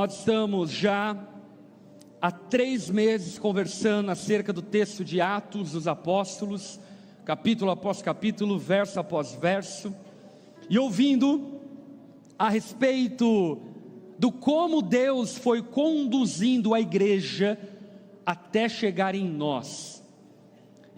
Nós estamos já há 3 meses conversando acerca do texto de Atos dos Apóstolos, capítulo após capítulo, verso após verso, e ouvindo a respeito do como Deus foi conduzindo a igreja até chegar em nós.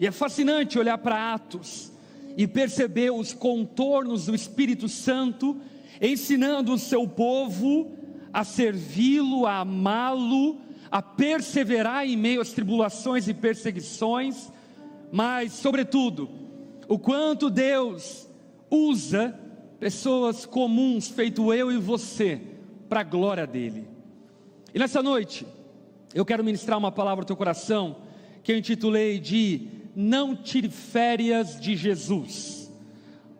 E é fascinante olhar para Atos e perceber os contornos do Espírito Santo ensinando o seu povo a servi-lo, a amá-lo, a perseverar em meio às tribulações e perseguições, mas sobretudo, o quanto Deus usa pessoas comuns, feito eu e você, para a glória dEle. E nessa noite, eu quero ministrar uma palavra ao teu coração, que eu intitulei de Não Tire Férias de Jesus.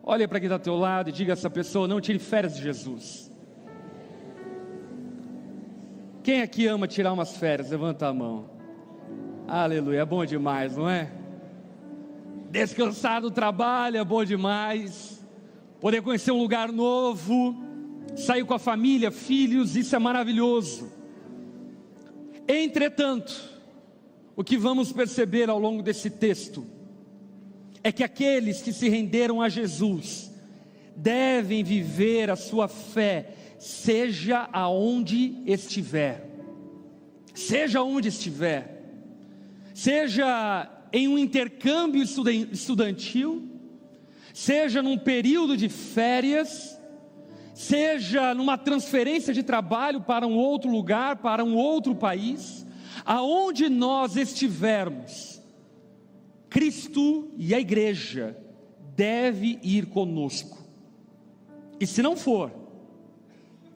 Olha para quem está ao teu lado e diga a essa pessoa: não tire férias de Jesus. Quem aqui ama tirar umas férias? Levanta a mão. Aleluia, é bom demais, não é? Descansar do trabalho é bom demais. Poder conhecer um lugar novo, sair com a família, filhos, isso é maravilhoso. Entretanto, o que vamos perceber ao longo desse texto é que aqueles que se renderam a Jesus devem viver a sua fé, seja aonde estiver, seja onde estiver, seja em um intercâmbio estudantil, seja num período de férias, seja numa transferência de trabalho para um outro lugar, para um outro país, aonde nós estivermos, Cristo e a igreja deve ir conosco. E se não for,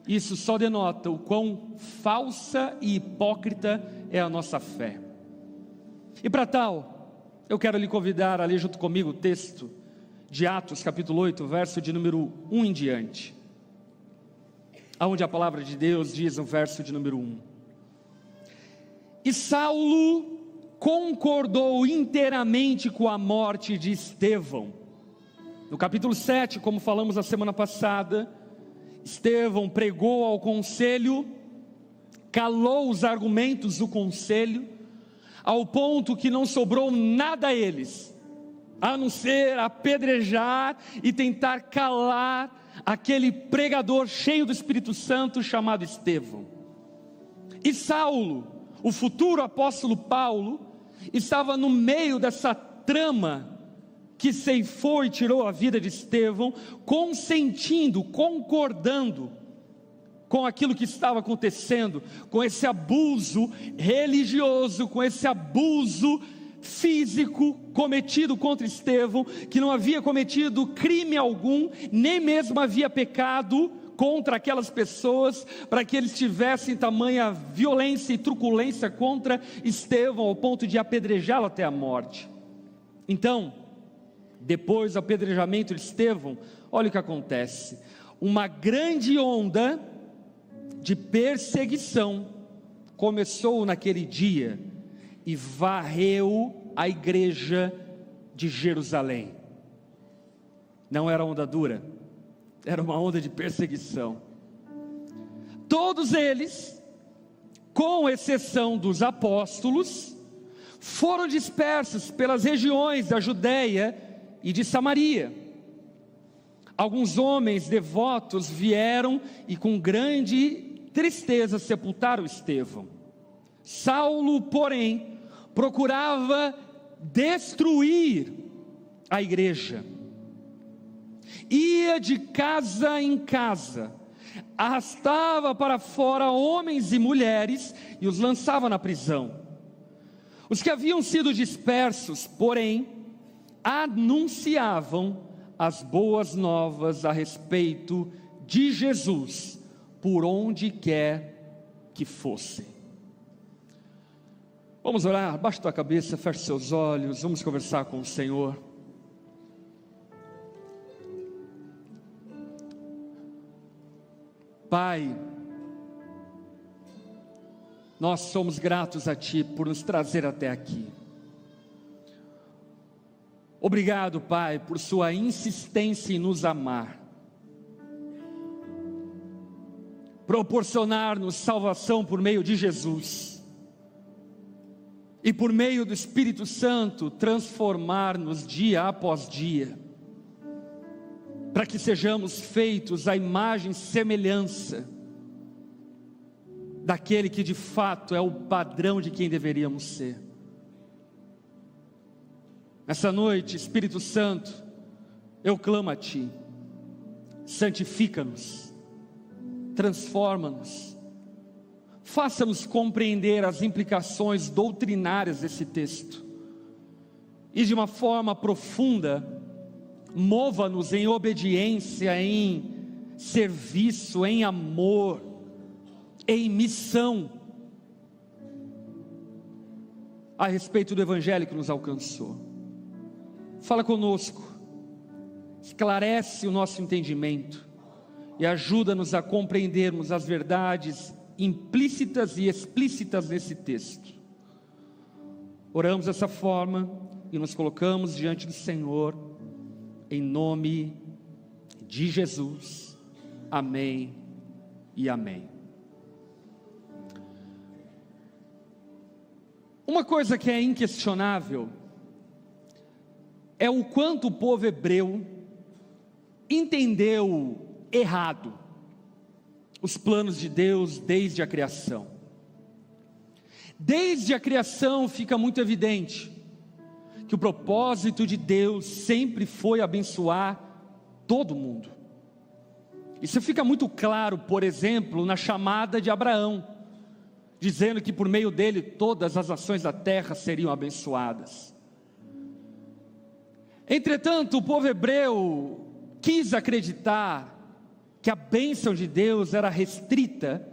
isso só denota o quão falsa e hipócrita é a nossa fé. E para tal, eu quero lhe convidar a ler junto comigo o texto de Atos capítulo 8, verso de número 1 em diante, aonde a palavra de Deus diz no verso de número 1: E Saulo concordou inteiramente com a morte de Estevão. No capítulo 7, como falamos a semana passada, Estevão pregou ao conselho, calou os argumentos do conselho, ao ponto que não sobrou nada a eles, a não ser apedrejar e tentar calar aquele pregador cheio do Espírito Santo chamado Estevão. E Saulo, o futuro apóstolo Paulo, estava no meio dessa trama que ceifou e tirou a vida de Estevão, consentindo, concordando com aquilo que estava acontecendo, com esse abuso religioso, com esse abuso físico cometido contra Estevão, que não havia cometido crime algum, nem mesmo havia pecado contra aquelas pessoas, para que eles tivessem tamanha violência e truculência contra Estevão, ao ponto de apedrejá-lo até a morte. Então, depois do apedrejamento de Estevão, olha o que acontece: uma grande onda de perseguição começou naquele dia e varreu a igreja de Jerusalém. Não era onda dura, era uma onda de perseguição. Todos eles, com exceção dos apóstolos, foram dispersos pelas regiões da Judéia e de Samaria. Alguns homens devotos vieram e com grande tristeza sepultaram Estevão. Saulo, porém, procurava destruir a igreja. Ia de casa em casa, arrastava para fora homens e mulheres e os lançava na prisão. Os que haviam sido dispersos, porém, anunciavam as boas novas a respeito de Jesus por onde quer que fossem. Vamos orar, baixa tua cabeça, feche seus olhos, vamos conversar com o Senhor. Pai, nós somos gratos a Ti por nos trazer até aqui. Obrigado, Pai, por Sua insistência em nos amar. proporcionar-nos salvação por meio de Jesus, e por meio do Espírito Santo transformar-nos dia após dia, para que sejamos feitos à imagem e semelhança daquele que de fato é o padrão de quem deveríamos ser. Essa noite, Espírito Santo, eu clamo a Ti, santifica-nos, transforma-nos, faça-nos compreender as implicações doutrinárias desse texto, e de uma forma profunda, mova-nos em obediência, em serviço, em amor, em missão, a respeito do Evangelho que nos alcançou. Fala conosco, esclarece o nosso entendimento e ajuda-nos a compreendermos as verdades implícitas e explícitas nesse texto. Oramos dessa forma e nos colocamos diante do Senhor, em nome de Jesus. Amém e amém. Uma coisa que é inquestionável é o quanto o povo hebreu entendeu errado os planos de Deus desde a criação. Desde a criação fica muito evidente que o propósito de Deus sempre foi abençoar todo mundo. Isso fica muito claro, por exemplo, na chamada de Abraão, dizendo que por meio dele todas as nações da terra seriam abençoadas. Entretanto, o povo hebreu quis acreditar que a bênção de Deus era restrita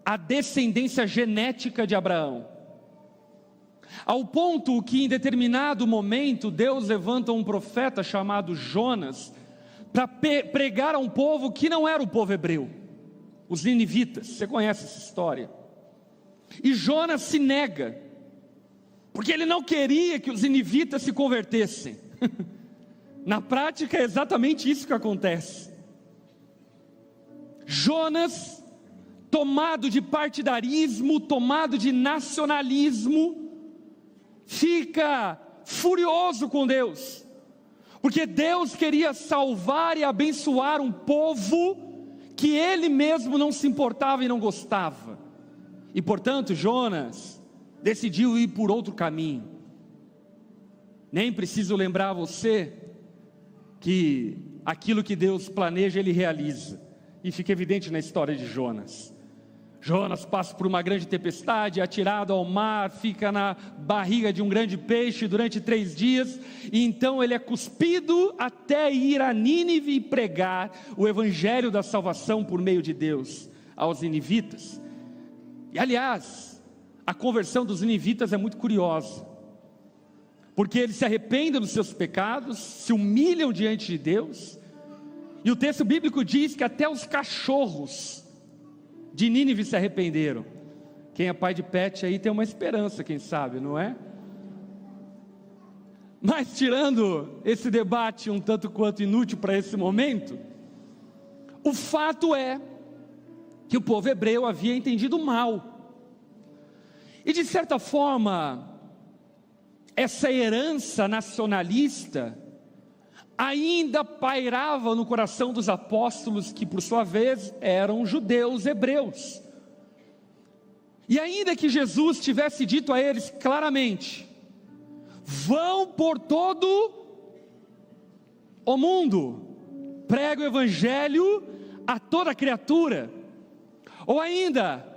à descendência genética de Abraão, ao ponto que em determinado momento Deus levanta um profeta chamado Jonas para pregar a um povo que não era o povo hebreu, os ninivitas. Você conhece essa história? E Jonas se nega, porque ele não queria que os ninivitas se convertessem. Na prática é exatamente isso que acontece. Jonas, tomado de partidarismo, tomado de nacionalismo, fica furioso com Deus, porque Deus queria salvar e abençoar um povo que ele mesmo não se importava e não gostava. E portanto Jonas decidiu ir por outro caminho. Nem preciso lembrar a você que aquilo que Deus planeja Ele realiza, e fica evidente na história de Jonas. Jonas passa por uma grande tempestade, é atirado ao mar, fica na barriga de um grande peixe durante 3 dias, e então ele é cuspido até ir a Nínive e pregar o evangelho da salvação por meio de Deus aos ninivitas. E aliás, a conversão dos ninivitas é muito curiosa, porque eles se arrependem dos seus pecados, se humilham diante de Deus, e o texto bíblico diz que até os cachorros de Nínive se arrependeram. Quem é pai de pet aí tem uma esperança, quem sabe, não é? Mas tirando esse debate um tanto quanto inútil para esse momento, o fato é que o povo hebreu havia entendido mal, e de certa forma essa herança nacionalista ainda pairava no coração dos apóstolos, que por sua vez eram judeus hebreus. E ainda que Jesus tivesse dito a eles claramente: vão por todo o mundo, prega o evangelho a toda criatura, ou ainda: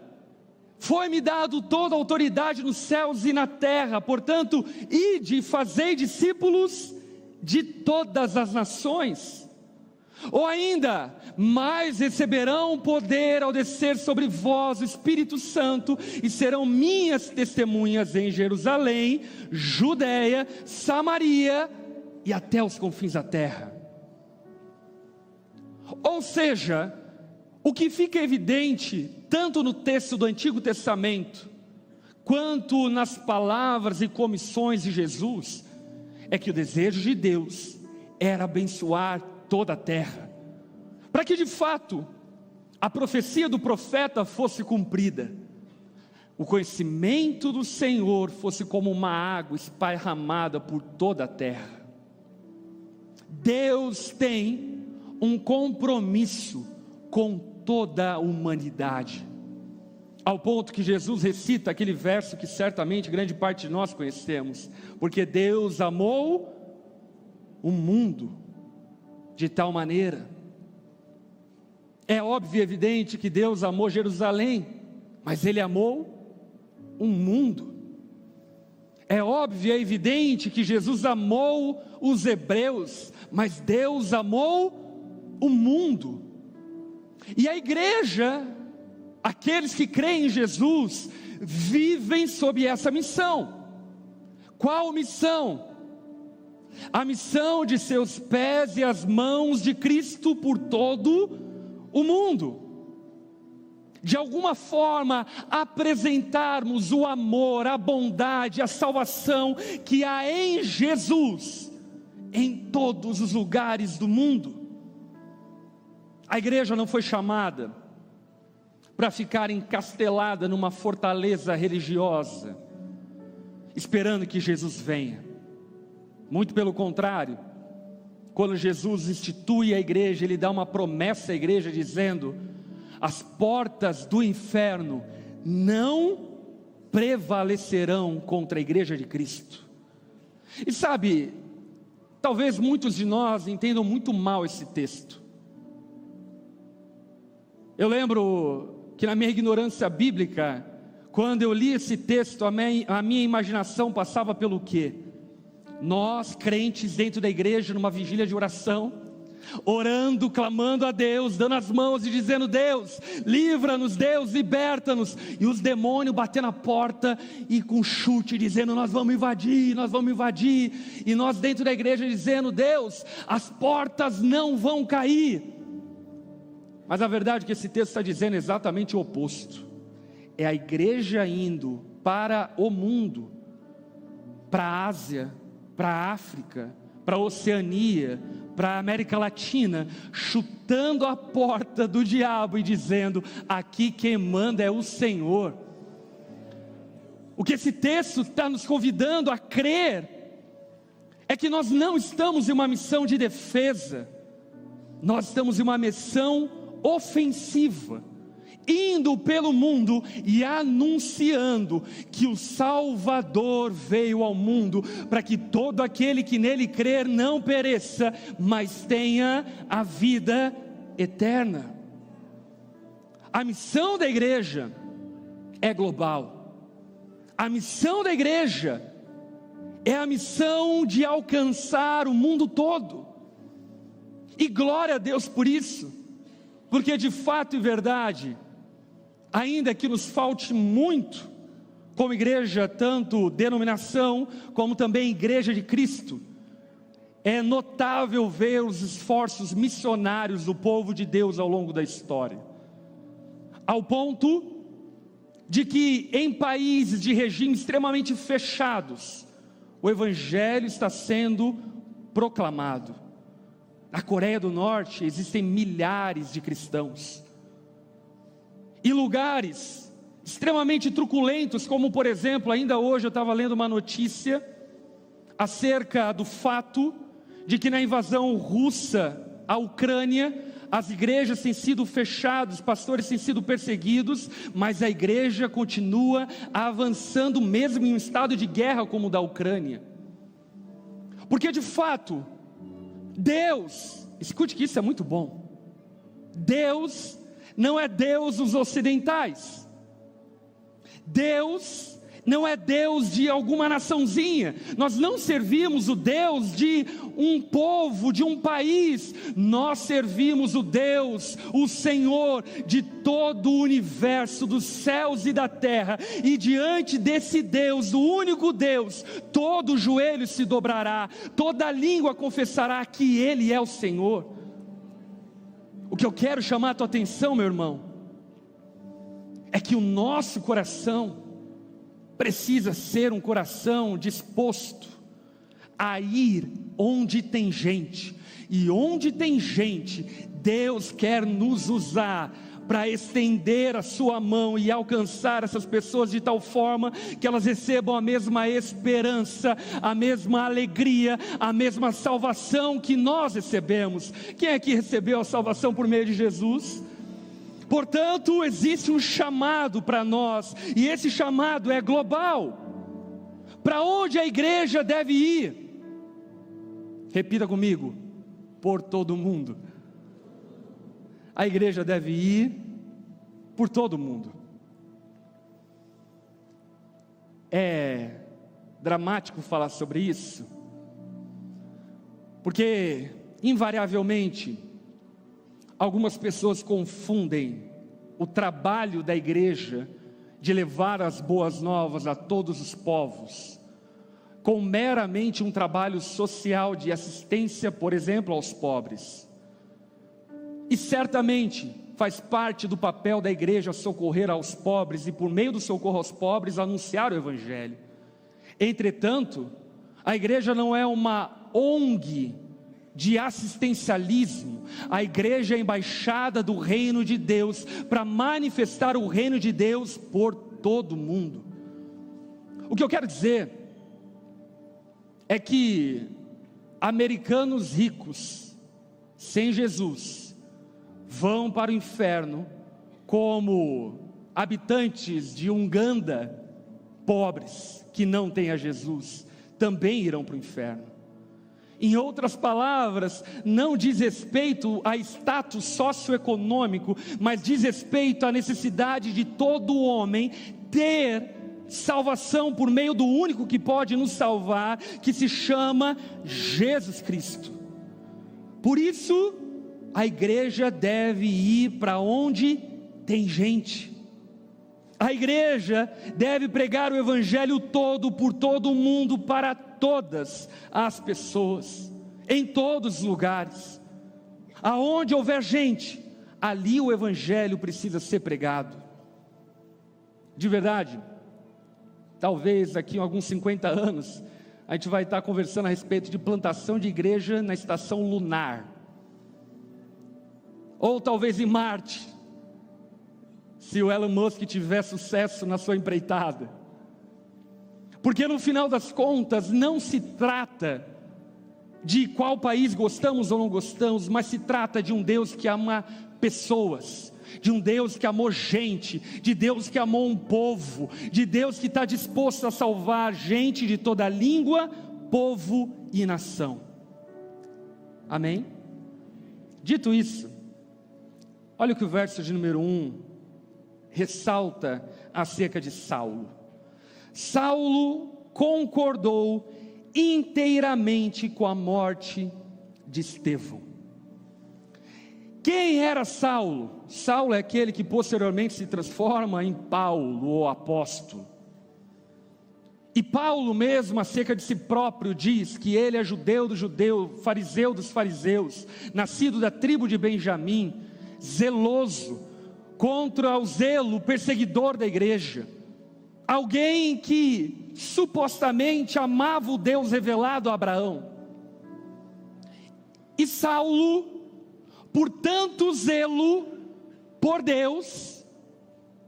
foi-me dado toda a autoridade nos céus e na terra, portanto, ide e fazei discípulos de todas as nações. Ou ainda: mas receberão poder ao descer sobre vós o Espírito Santo, e serão minhas testemunhas em Jerusalém, Judeia, Samaria e até os confins da terra. Ou seja, o que fica evidente tanto no texto do Antigo Testamento quanto nas palavras e comissões de Jesus é que o desejo de Deus era abençoar toda a terra, para que de fato a profecia do profeta fosse cumprida, o conhecimento do Senhor fosse como uma água esparramada por toda a terra. Deus tem um compromisso com toda a humanidade, ao ponto que Jesus recita aquele verso que certamente grande parte de nós conhecemos: porque Deus amou o mundo de tal maneira. É óbvio e evidente que Deus amou Jerusalém, mas Ele amou um mundo. É óbvio e evidente que Jesus amou os hebreus, mas Deus amou o mundo. E a igreja, aqueles que creem em Jesus, vivem sob essa missão. Qual missão? A missão de ser os pés e as mãos de Cristo por todo o mundo. De alguma forma apresentarmos o amor, a bondade, a salvação que há em Jesus em todos os lugares do mundo. A igreja não foi chamada para ficar encastelada numa fortaleza religiosa, esperando que Jesus venha. Muito pelo contrário, quando Jesus institui a igreja, Ele dá uma promessa à igreja dizendo: as portas do inferno não prevalecerão contra a igreja de Cristo. E sabe, talvez muitos de nós entendam muito mal esse texto. Eu lembro que na minha ignorância bíblica, quando eu li esse texto, a minha imaginação passava pelo quê? Nós, crentes dentro da igreja, numa vigília de oração, orando, clamando a Deus, dando as mãos e dizendo: Deus, livra-nos, Deus, liberta-nos, e os demônios batendo na porta e com chute dizendo: nós vamos invadir, e nós dentro da igreja dizendo: Deus, as portas não vão cair. Mas a verdade é que esse texto está dizendo exatamente o oposto. É a igreja indo para o mundo, para a Ásia, para a África, para a Oceania, para a América Latina, chutando a porta do diabo e dizendo: aqui quem manda é o Senhor. O que esse texto está nos convidando a crer é que nós não estamos em uma missão de defesa, nós estamos em uma missão ofensiva, indo pelo mundo e anunciando que o Salvador veio ao mundo, para que todo aquele que nele crer não pereça, mas tenha a vida eterna. A missão da igreja é global. A missão da igreja é a missão de alcançar o mundo todo. E glória a Deus por isso, porque de fato e verdade, ainda que nos falte muito, como igreja, tanto denominação, como também igreja de Cristo, é notável ver os esforços missionários do povo de Deus ao longo da história, ao ponto de que em países de regimes extremamente fechados, o evangelho está sendo proclamado. Na Coreia do Norte existem milhares de cristãos, e lugares extremamente truculentos, como por exemplo, ainda hoje eu estava lendo uma notícia acerca do fato de que na invasão russa à Ucrânia, as igrejas têm sido fechadas, os pastores têm sido perseguidos, mas a igreja continua avançando mesmo em um estado de guerra como o da Ucrânia, porque de fato, Deus, escute que isso é muito bom, Deus não é Deus dos ocidentais, Deus não é Deus de alguma naçãozinha, nós não servimos o Deus de um povo, de um país, nós servimos o Deus, o Senhor de todo o universo, dos céus e da terra, e diante desse Deus, o único Deus, todo joelho se dobrará, toda língua confessará que Ele é o Senhor. O que eu quero chamar a tua atenção, meu irmão, é que o nosso coração precisa ser um coração disposto a ir onde tem gente, e onde tem gente, Deus quer nos usar para estender a sua mão e alcançar essas pessoas de tal forma que elas recebam a mesma esperança, a mesma alegria, a mesma salvação que nós recebemos. Quem é que recebeu a salvação por meio de Jesus? Portanto, existe um chamado para nós, e esse chamado é global. Para onde a igreja deve ir? Repita comigo: por todo o mundo. A igreja deve ir por todo o mundo. É dramático falar sobre isso, porque invariavelmente algumas pessoas confundem o trabalho da igreja de levar as boas novas a todos os povos com meramente um trabalho social de assistência, por exemplo, aos pobres. E certamente faz parte do papel da igreja socorrer aos pobres e, por meio do socorro aos pobres, anunciar o evangelho. Entretanto, a igreja não é uma ONG de assistencialismo. A igreja é a embaixada do reino de Deus, para manifestar o reino de Deus por todo o mundo. O que eu quero dizer é que americanos ricos, sem Jesus, vão para o inferno, como habitantes de Uganda, pobres, que não têm a Jesus, também irão para o inferno. Em outras palavras, não diz respeito a status socioeconômico, mas diz respeito à necessidade de todo homem ter salvação por meio do único que pode nos salvar, que se chama Jesus Cristo. Por isso, a igreja deve ir para onde tem gente. A igreja deve pregar o evangelho todo, por todo o mundo, para todas as pessoas, em todos os lugares. Aonde houver gente, ali o evangelho precisa ser pregado. De verdade, talvez daqui a alguns 50 anos, a gente vai estar conversando a respeito de plantação de igreja na estação lunar, ou talvez em Marte, se o Elon Musk tiver sucesso na sua empreitada. Porque no final das contas, não se trata de qual país gostamos ou não gostamos, mas se trata de um Deus que ama pessoas, de um Deus que amou gente, de Deus que amou um povo, de Deus que está disposto a salvar gente de toda língua, povo e nação. Amém? Dito isso, olha o que o verso de número 1 ressalta acerca de Saulo. Saulo concordou inteiramente com a morte de Estevão. Quem era Saulo? Saulo é aquele que posteriormente se transforma em Paulo, o apóstolo. E Paulo mesmo, acerca de si próprio, diz que ele é judeu do judeu, fariseu dos fariseus, nascido da tribo de Benjamim, zeloso, contra o zelo perseguidor da igreja, alguém que supostamente amava o Deus revelado a Abraão. E Saulo, por tanto zelo por Deus,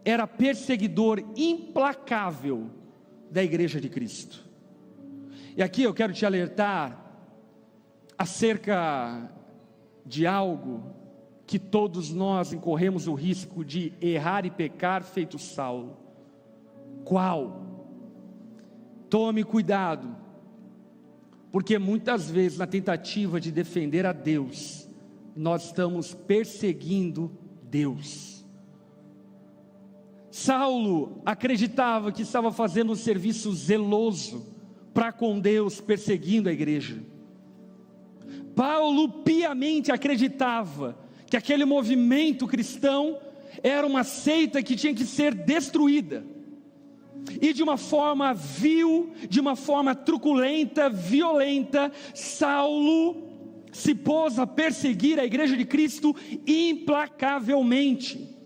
era perseguidor implacável da igreja de Cristo. E aqui eu quero te alertar acerca de algo que todos nós incorremos o risco de errar e pecar feito Saulo. Qual? Tome cuidado, porque muitas vezes na tentativa de defender a Deus, nós estamos perseguindo Deus. Saulo acreditava que estava fazendo um serviço zeloso para com Deus, perseguindo a igreja. Paulo piamente acreditava que aquele movimento cristão era uma seita que tinha que ser destruída, e de uma forma vil, de uma forma truculenta, violenta, Saulo se pôs a perseguir a igreja de Cristo implacavelmente.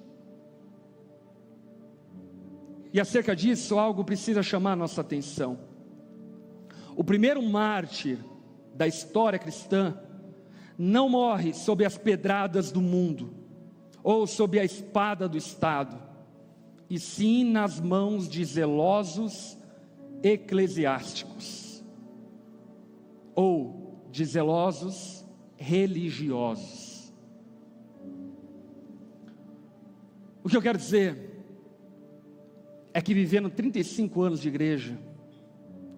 E acerca disso, algo precisa chamar a nossa atenção. O primeiro mártir da história cristã não morre sob as pedradas do mundo. ou sob a espada do Estado, e sim nas mãos de zelosos eclesiásticos, ou de zelosos religiosos. O que eu quero dizer é que, vivendo 35 anos de igreja,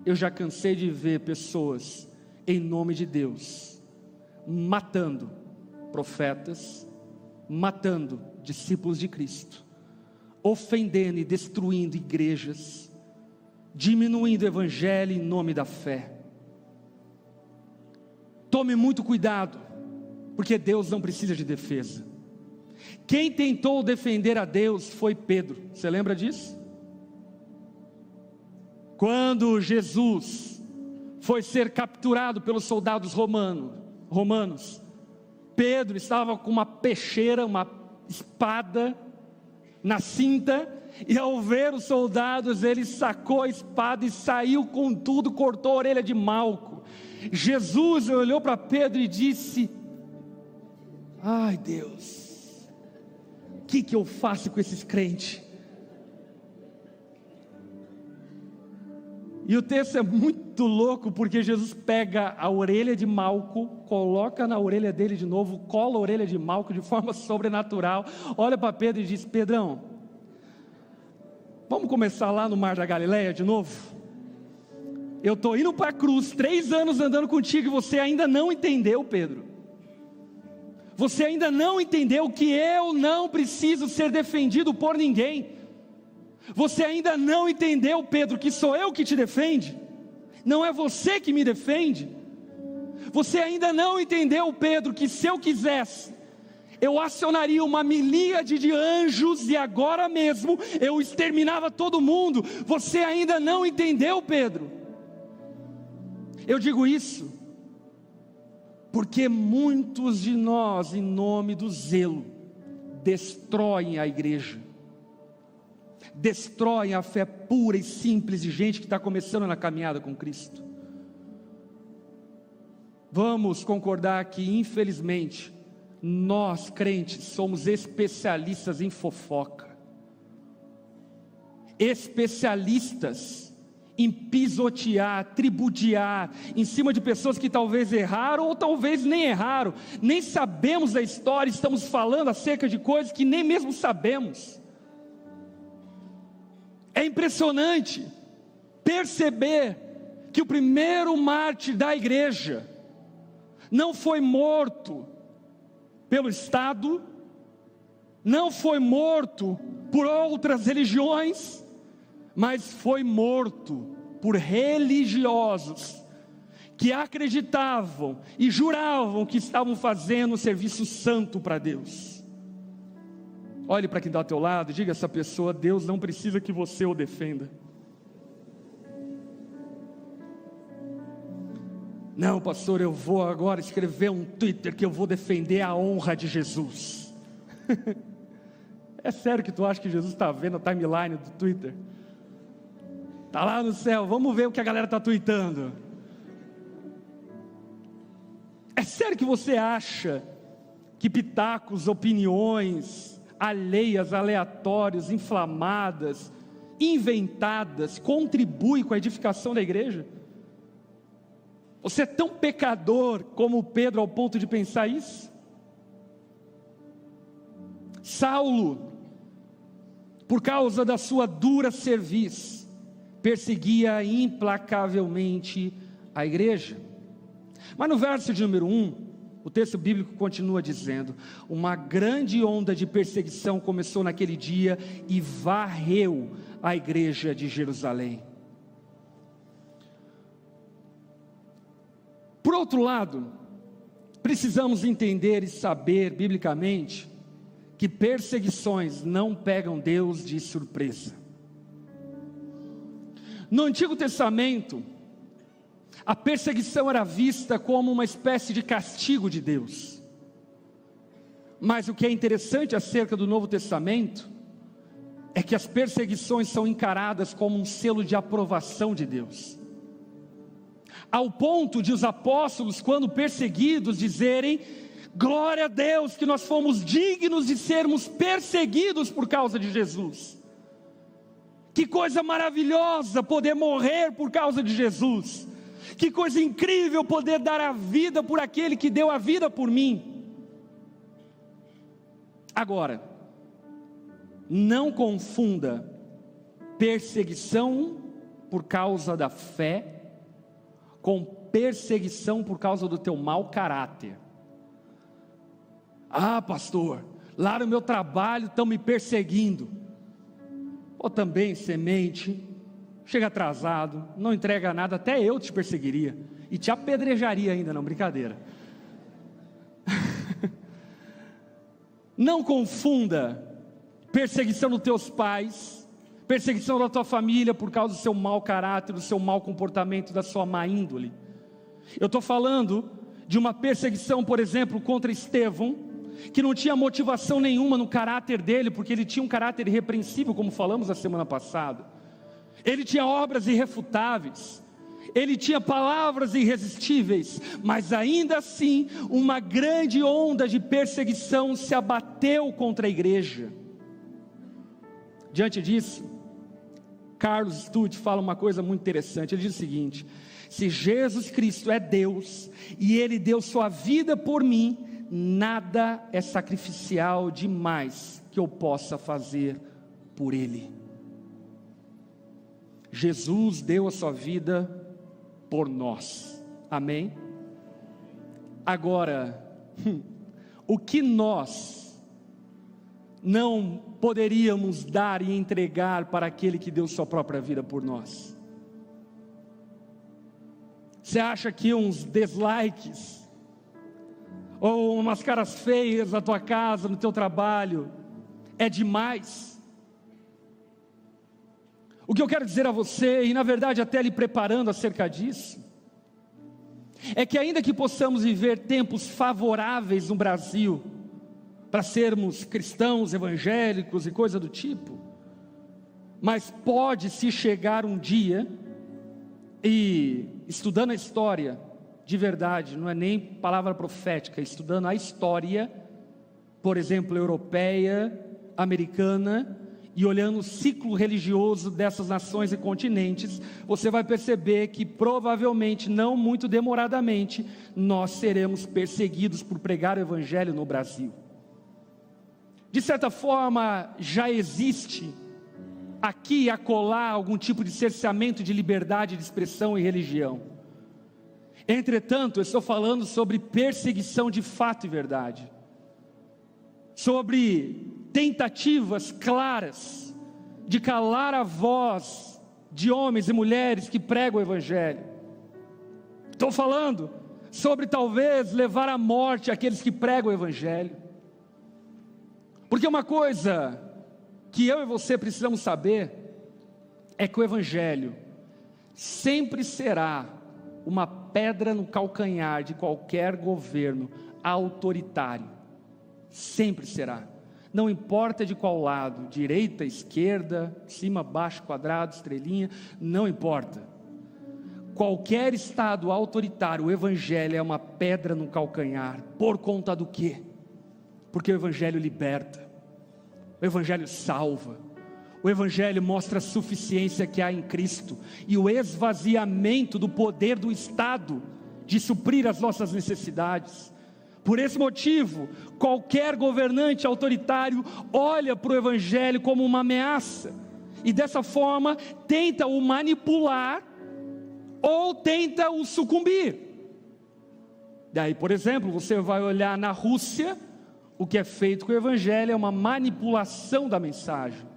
eu já cansei de ver pessoas, em nome de Deus, matando profetas, matando discípulos de Cristo, ofendendo e destruindo igrejas, diminuindo o evangelho em nome da fé. Tome muito cuidado, porque Deus não precisa de defesa. Quem tentou defender a Deus foi Pedro. Você lembra disso? Quando Jesus foi ser capturado pelos soldados romanos, Pedro estava com uma peixeira, uma espada na cinta, e ao ver os soldados, ele sacou a espada e saiu com tudo, cortou a orelha de Malco. Jesus olhou para Pedro e disse: ai Deus, o que eu faço com esses crentes? E o texto é muito louco, porque Jesus pega a orelha de Malco, coloca na orelha dele de novo, cola a orelha de Malco de forma sobrenatural, olha para Pedro e diz: Pedrão, vamos começar lá no Mar da Galileia de novo? Eu estou indo para a cruz, 3 anos andando contigo, e você ainda não entendeu, Pedro. Você ainda não entendeu que eu não preciso ser defendido por ninguém. Você ainda não entendeu, Pedro, que sou eu que te defende, não é você que me defende. Você ainda não entendeu, Pedro, que se eu quisesse, eu acionaria uma miríade de anjos e agora mesmo eu exterminava todo mundo. Você ainda não entendeu, Pedro. Eu digo isso porque muitos de nós, em nome do zelo, destroem a igreja, destroem a fé pura e simples de gente que está começando na caminhada com Cristo. Vamos concordar que, infelizmente, nós crentes somos especialistas em fofoca, especialistas em pisotear, tripudiar em cima de pessoas que talvez erraram ou talvez nem erraram, nem sabemos a história, estamos falando acerca de coisas que nem mesmo sabemos. É impressionante perceber que o primeiro mártir da igreja não foi morto pelo Estado, não foi morto por outras religiões, mas foi morto por religiosos que acreditavam e juravam que estavam fazendo um serviço santo para Deus. Olhe para quem está ao teu lado e diga a essa pessoa: Deus não precisa que você o defenda. Não, pastor, eu vou agora escrever um Twitter que eu vou defender a honra de Jesus. É sério que tu acha que Jesus está vendo a timeline do Twitter? Está lá no céu, vamos ver o que a galera está tweetando. É sério que você acha que pitacos, opiniões alheias, aleatórias, inflamadas, inventadas, contribuem com a edificação da igreja? Você é tão pecador como Pedro ao ponto de pensar isso? Saulo, por causa da sua dura cerviz, perseguia implacavelmente a igreja. Mas no verso de número 1, o texto bíblico continua dizendo: uma grande onda de perseguição começou naquele dia e varreu a igreja de Jerusalém. Por outro lado, precisamos entender e saber biblicamente que perseguições não pegam Deus de surpresa. No Antigo Testamento, a perseguição era vista como uma espécie de castigo de Deus. Mas o que é interessante acerca do Novo Testamento é que as perseguições são encaradas como um selo de aprovação de Deus, ao ponto de os apóstolos, quando perseguidos, dizerem: Glória a Deus que nós fomos dignos de sermos perseguidos por causa de Jesus. Que coisa maravilhosa poder morrer por causa de Jesus. Que coisa incrível poder dar a vida por aquele que deu a vida por mim. Agora, não confunda perseguição por causa da fé com perseguição por causa do teu mau caráter. Ah, pastor, lá no meu trabalho estão me perseguindo. Ou também, semente, chega atrasado, não entrega nada, até eu te perseguiria e te apedrejaria ainda, não, brincadeira. Não confunda perseguição dos teus pais, perseguição da tua família por causa do seu mau caráter, do seu mau comportamento, da sua má índole. Eu estou falando de uma perseguição, por exemplo, contra Estevão, que não tinha motivação nenhuma no caráter dele, porque ele tinha um caráter irrepreensível, como falamos na semana passada. Ele tinha obras irrefutáveis, ele tinha palavras irresistíveis, mas ainda assim, uma grande onda de perseguição se abateu contra a igreja. Diante disso, Carlos Studd fala uma coisa muito interessante. Ele diz o seguinte: se Jesus Cristo é Deus, e Ele deu sua vida por mim, nada é sacrificial demais que eu possa fazer por Ele. Jesus deu a sua vida por nós, amém? Agora, o que nós não poderíamos dar e entregar para aquele que deu sua própria vida por nós? Você acha que uns dislikes, ou umas caras feias na tua casa, no teu trabalho, é demais? O que eu quero dizer a você, e na verdade até lhe preparando acerca disso, é que ainda que possamos viver tempos favoráveis no Brasil, para sermos cristãos, evangélicos e coisa do tipo, mas pode-se chegar um dia, e estudando a história, de verdade, não é nem palavra profética, estudando a história, por exemplo, europeia, americana, e olhando o ciclo religioso dessas nações e continentes, você vai perceber que provavelmente, não muito demoradamente, nós seremos perseguidos por pregar o evangelho no Brasil. De certa forma, já existe aqui e acolá algum tipo de cerceamento de liberdade de expressão e religião. Entretanto, eu estou falando sobre perseguição de fato e verdade, sobre tentativas claras de calar a voz de homens e mulheres que pregam o evangelho. Estou falando sobre talvez levar à morte aqueles que pregam o evangelho, porque uma coisa que eu e você precisamos saber é que o evangelho sempre será uma pedra no calcanhar de qualquer governo autoritário. Sempre será. Não importa de qual lado, direita, esquerda, cima, baixo, quadrado, estrelinha, não importa. Qualquer estado autoritário, o evangelho é uma pedra no calcanhar. Por conta do quê? Porque o evangelho liberta, o evangelho salva, o evangelho mostra a suficiência que há em Cristo, e o esvaziamento do poder do Estado, de suprir as nossas necessidades. Por esse motivo, qualquer governante autoritário olha para o evangelho como uma ameaça, e dessa forma tenta o manipular, ou tenta o sucumbir. Daí, por exemplo, você vai olhar na Rússia, o que é feito com o evangelho é uma manipulação da mensagem.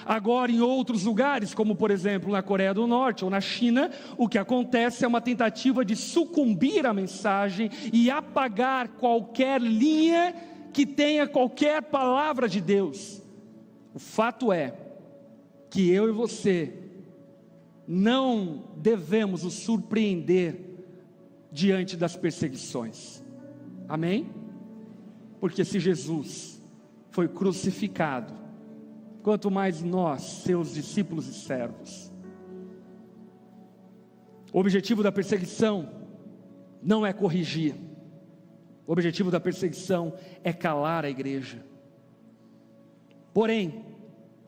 Agora, em outros lugares, como por exemplo na Coreia do Norte ou na China, o que acontece é uma tentativa de sucumbir à mensagem e apagar qualquer linha que tenha qualquer palavra de Deus. O fato é que eu e você não devemos nos surpreender diante das perseguições, amém? Porque se Jesus foi crucificado, quanto mais nós, seus discípulos e servos. O objetivo da perseguição não é corrigir, O objetivo da perseguição é calar a igreja. Porém,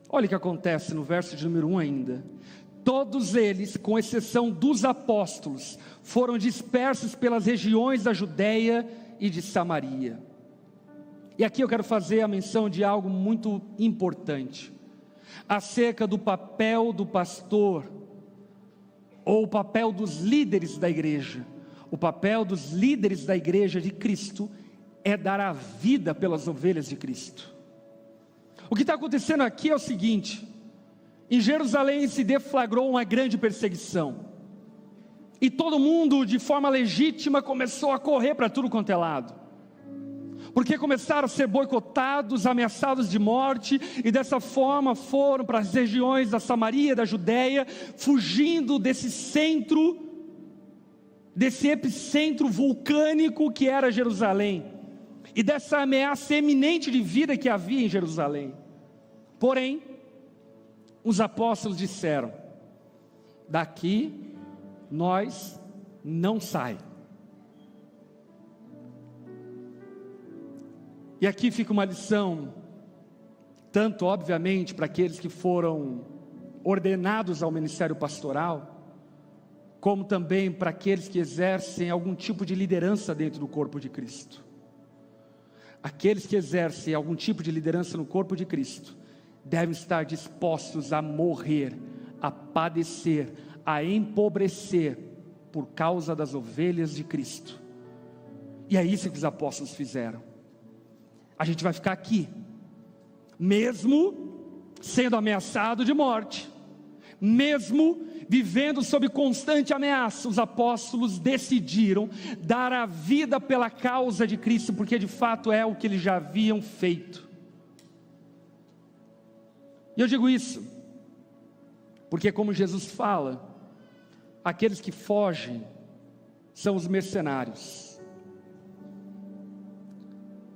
olha o que acontece no verso de número 1 ainda. Todos eles, com exceção dos apóstolos, foram dispersos pelas regiões da Judeia e de Samaria. E aqui eu quero fazer a menção de algo muito importante, acerca do papel do pastor, ou o papel dos líderes da igreja. O papel dos líderes da igreja de Cristo é dar a vida pelas ovelhas de Cristo. O que está acontecendo aqui é o seguinte: em Jerusalém se deflagrou uma grande perseguição, e todo mundo de forma legítima começou a correr para tudo quanto é lado, porque começaram a ser boicotados, ameaçados de morte, e dessa forma foram para as regiões da Samaria, da Judeia, fugindo desse centro, desse epicentro vulcânico que era Jerusalém, e dessa ameaça eminente de vida que havia em Jerusalém. Porém, os apóstolos disseram: daqui nós não saímos. E aqui fica uma lição, tanto obviamente para aqueles que foram ordenados ao ministério pastoral, como também para aqueles que exercem algum tipo de liderança dentro do corpo de Cristo. Aqueles que exercem algum tipo de liderança no corpo de Cristo devem estar dispostos a morrer, a padecer, a empobrecer por causa das ovelhas de Cristo. E é isso que os apóstolos fizeram. A gente vai ficar aqui, mesmo sendo ameaçado de morte, mesmo vivendo sob constante ameaça, os apóstolos decidiram dar a vida pela causa de Cristo, porque de fato é o que eles já haviam feito. E eu digo isso porque, como Jesus fala, aqueles que fogem são os mercenários.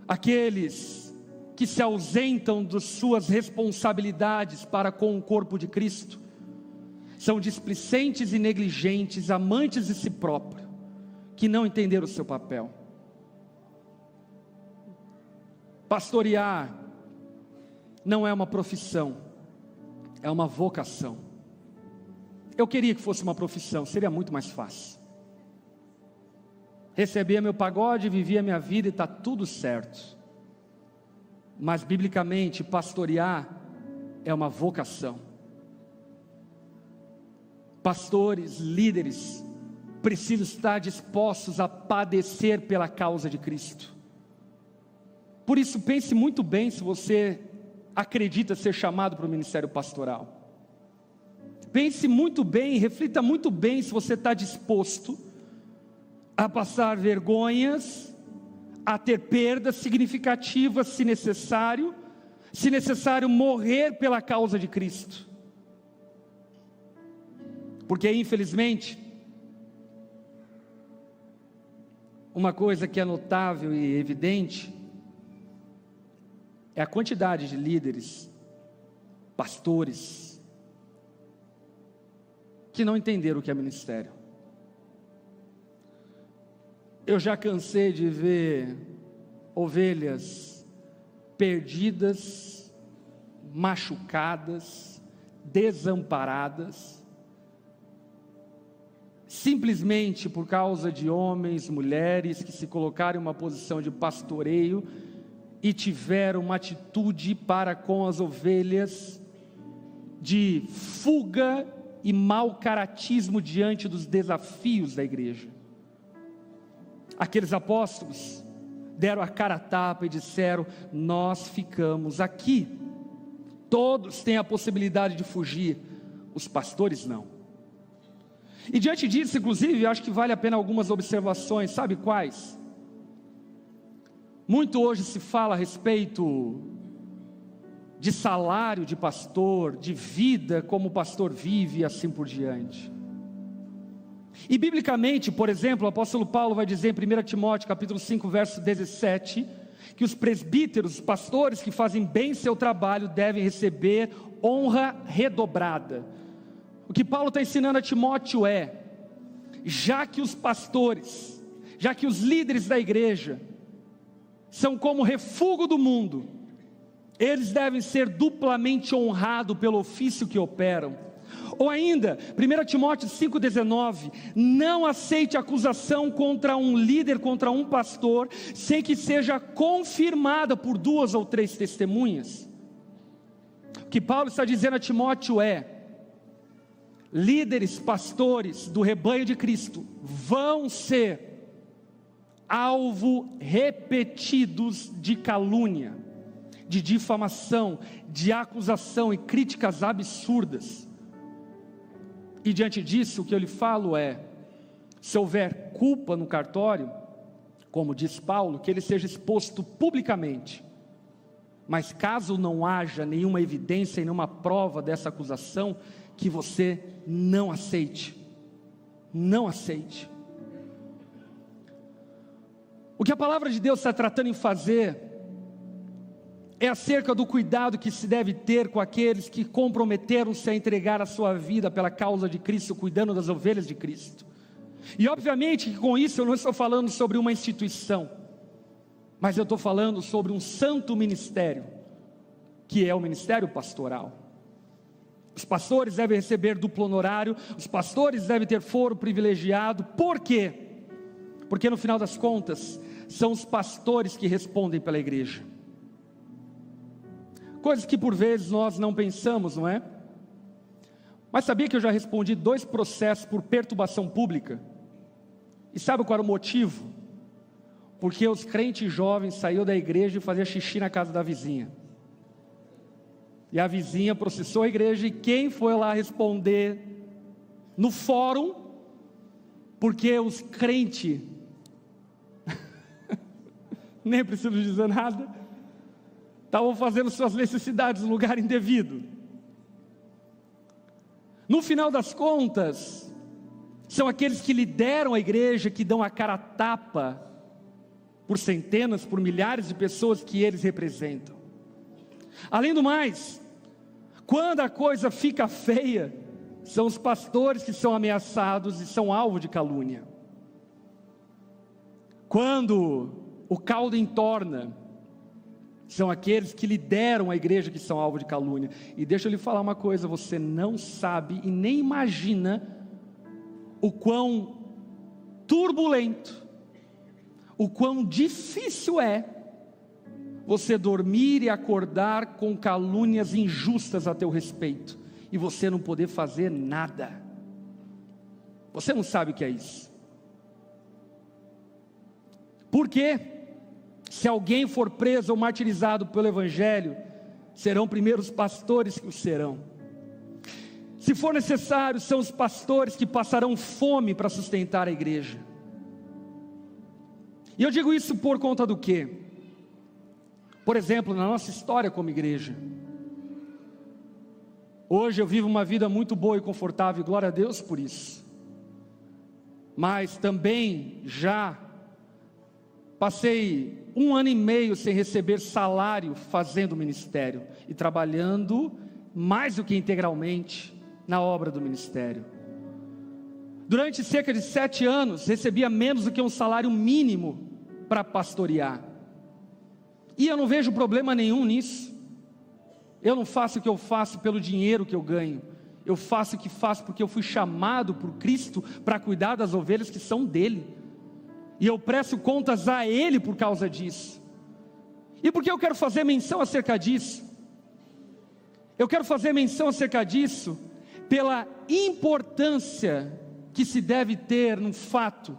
Aqueles que se ausentam das suas responsabilidades para com o corpo de Cristo são displicentes e negligentes, amantes de si próprio, que não entenderam o seu papel. Pastorear não é uma profissão, é uma vocação. Eu queria que fosse uma profissão, seria muito mais fácil. Recebia meu pagode, vivia minha vida e está tudo certo. Mas biblicamente, pastorear é uma vocação. Pastores, líderes, precisam estar dispostos a padecer pela causa de Cristo. Por isso, pense muito bem se você acredita ser chamado para o ministério pastoral. Pense muito bem, reflita muito bem se você está disposto a passar vergonhas, a ter perdas significativas se necessário morrer pela causa de Cristo. Porque infelizmente, uma coisa que é notável e evidente é a quantidade de líderes, pastores, que não entenderam o que é ministério. Eu já cansei de ver ovelhas perdidas, machucadas, desamparadas, simplesmente por causa de homens, mulheres que se colocaram em uma posição de pastoreio e tiveram uma atitude para com as ovelhas de fuga e mau caratismo diante dos desafios da igreja. Aqueles apóstolos deram a cara a tapa e disseram: nós ficamos aqui. Todos têm a possibilidade de fugir, os pastores não. E diante disso, inclusive, acho que vale a pena algumas observações. Sabe quais? Muito hoje se fala a respeito de salário de pastor, de vida como o pastor vive e assim por diante. E biblicamente, por exemplo, o apóstolo Paulo vai dizer em 1 Timóteo capítulo 5, verso 17, que os presbíteros, os pastores que fazem bem seu trabalho, devem receber honra redobrada. O que Paulo está ensinando a Timóteo é: já que os pastores, já que os líderes da igreja são como refúgio do mundo. Eles devem ser duplamente honrados pelo ofício que operam. Ou ainda, 1 Timóteo 5,19, não aceite acusação contra um líder, contra um pastor, sem que seja confirmada por 2 ou 3 testemunhas. O que Paulo está dizendo a Timóteo é: líderes, pastores do rebanho de Cristo vão ser alvo repetidos de calúnia, de difamação, de acusação e críticas absurdas. E diante disso, o que eu lhe falo é: se houver culpa no cartório, como diz Paulo, que ele seja exposto publicamente. Mas caso não haja nenhuma evidência e nenhuma prova dessa acusação, que você não aceite. Não aceite. O que a palavra de Deus está tratando em fazer é acerca do cuidado que se deve ter com aqueles que comprometeram-se a entregar a sua vida pela causa de Cristo, cuidando das ovelhas de Cristo. E obviamente que com isso eu não estou falando sobre uma instituição, mas eu estou falando sobre um santo ministério, que é o ministério pastoral. Os pastores devem receber duplo honorário, os pastores devem ter foro privilegiado. Por quê? Porque no final das contas, são os pastores que respondem pela igreja. Coisas que por vezes nós não pensamos, não é? Mas sabia que eu já respondi 2 processos por perturbação pública? E sabe qual era o motivo? Porque os crentes jovens saíram da igreja e faziam xixi na casa da vizinha. E a vizinha processou a igreja, e quem foi lá responder no fórum? Porque os crentes, nem preciso dizer nada, estavam fazendo suas necessidades no lugar indevido. No final das contas, são aqueles que lideram a igreja, que dão a cara a tapa por centenas, por milhares de pessoas que eles representam. Além do mais, quando a coisa fica feia, são os pastores que são ameaçados e são alvo de calúnia. Quando o caldo entorna, são aqueles que lideram a igreja que são alvo de calúnia. E deixa eu lhe falar uma coisa: você não sabe e nem imagina o quão turbulento, o quão difícil é você dormir e acordar com calúnias injustas a teu respeito, e você não poder fazer nada. Você não sabe o que é isso. Por quê? Se alguém for preso ou martirizado pelo Evangelho, serão primeiro os pastores que o serão. Se for necessário, são os pastores que passarão fome para sustentar a igreja. E eu digo isso por conta do quê? Por exemplo, na nossa história como igreja, hoje eu vivo uma vida muito boa e confortável, glória a Deus por isso. Mas também já passei 1 ano e meio sem receber salário fazendo ministério e trabalhando mais do que integralmente na obra do ministério. Durante cerca de 7 anos recebia menos do que um salário mínimo para pastorear. E eu não vejo problema nenhum nisso. Eu não faço o que eu faço pelo dinheiro que eu ganho. Eu faço o que faço porque eu fui chamado por Cristo para cuidar das ovelhas que são dele. E eu presto contas a Ele por causa disso. E por que eu quero fazer menção acerca disso? Eu quero fazer menção acerca disso pela importância que se deve ter no fato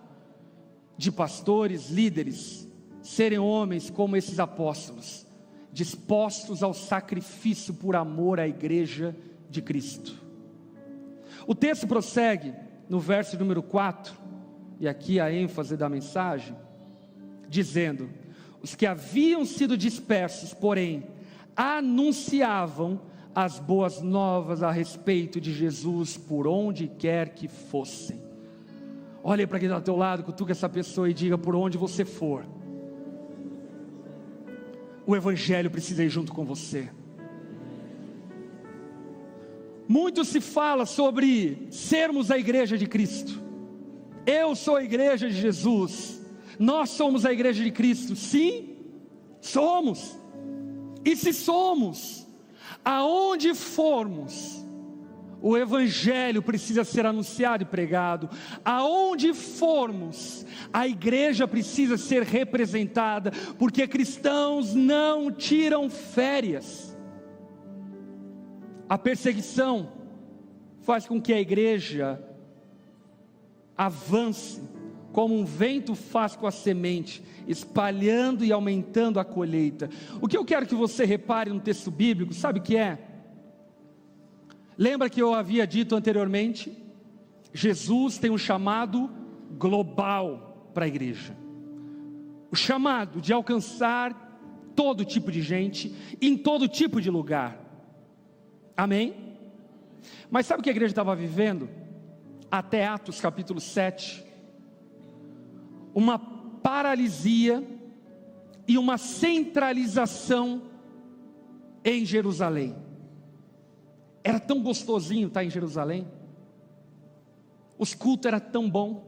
de pastores, líderes, serem homens como esses apóstolos, dispostos ao sacrifício por amor à igreja de Cristo. O texto prossegue no verso número 4, e aqui a ênfase da mensagem, dizendo: os que haviam sido dispersos, porém, anunciavam as boas novas a respeito de Jesus por onde quer que fossem. Olhe para quem está ao teu lado, cutuca essa pessoa e diga: por onde você for, o Evangelho precisa ir junto com você. Muito se fala sobre sermos a igreja de Cristo. Eu sou a igreja de Jesus, nós somos a igreja de Cristo. Sim, Somos. E se somos, aonde formos, o Evangelho precisa ser anunciado e pregado. Aonde formos, a igreja precisa ser representada, porque cristãos não tiram férias. A perseguição faz com que a igreja avance, como um vento faz com a semente, espalhando e aumentando a colheita. O que eu quero que você repare no texto bíblico, sabe o que é? Lembra que eu havia dito anteriormente? Jesus tem um chamado global para a igreja. O chamado de alcançar todo tipo de gente, em todo tipo de lugar. Amém? Mas sabe o que a igreja estava vivendo? Até Atos capítulo 7. Uma paralisia e uma centralização em Jerusalém. Era tão gostosinho estar em Jerusalém. Os cultos eram tão bons.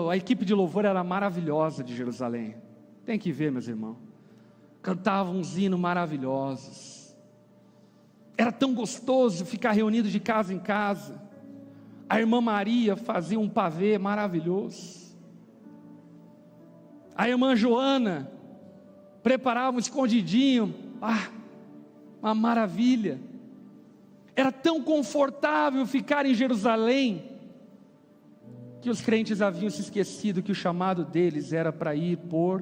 A equipe de louvor era maravilhosa de Jerusalém. Tem que ver, meus irmãos. Cantavam uns hinos maravilhosos. Era tão gostoso ficar reunido de casa em casa. A irmã Maria fazia um pavê maravilhoso. A irmã Joana preparava um escondidinho. Uma maravilha. Era tão confortável ficar em Jerusalém, que os crentes haviam se esquecido que o chamado deles era para ir por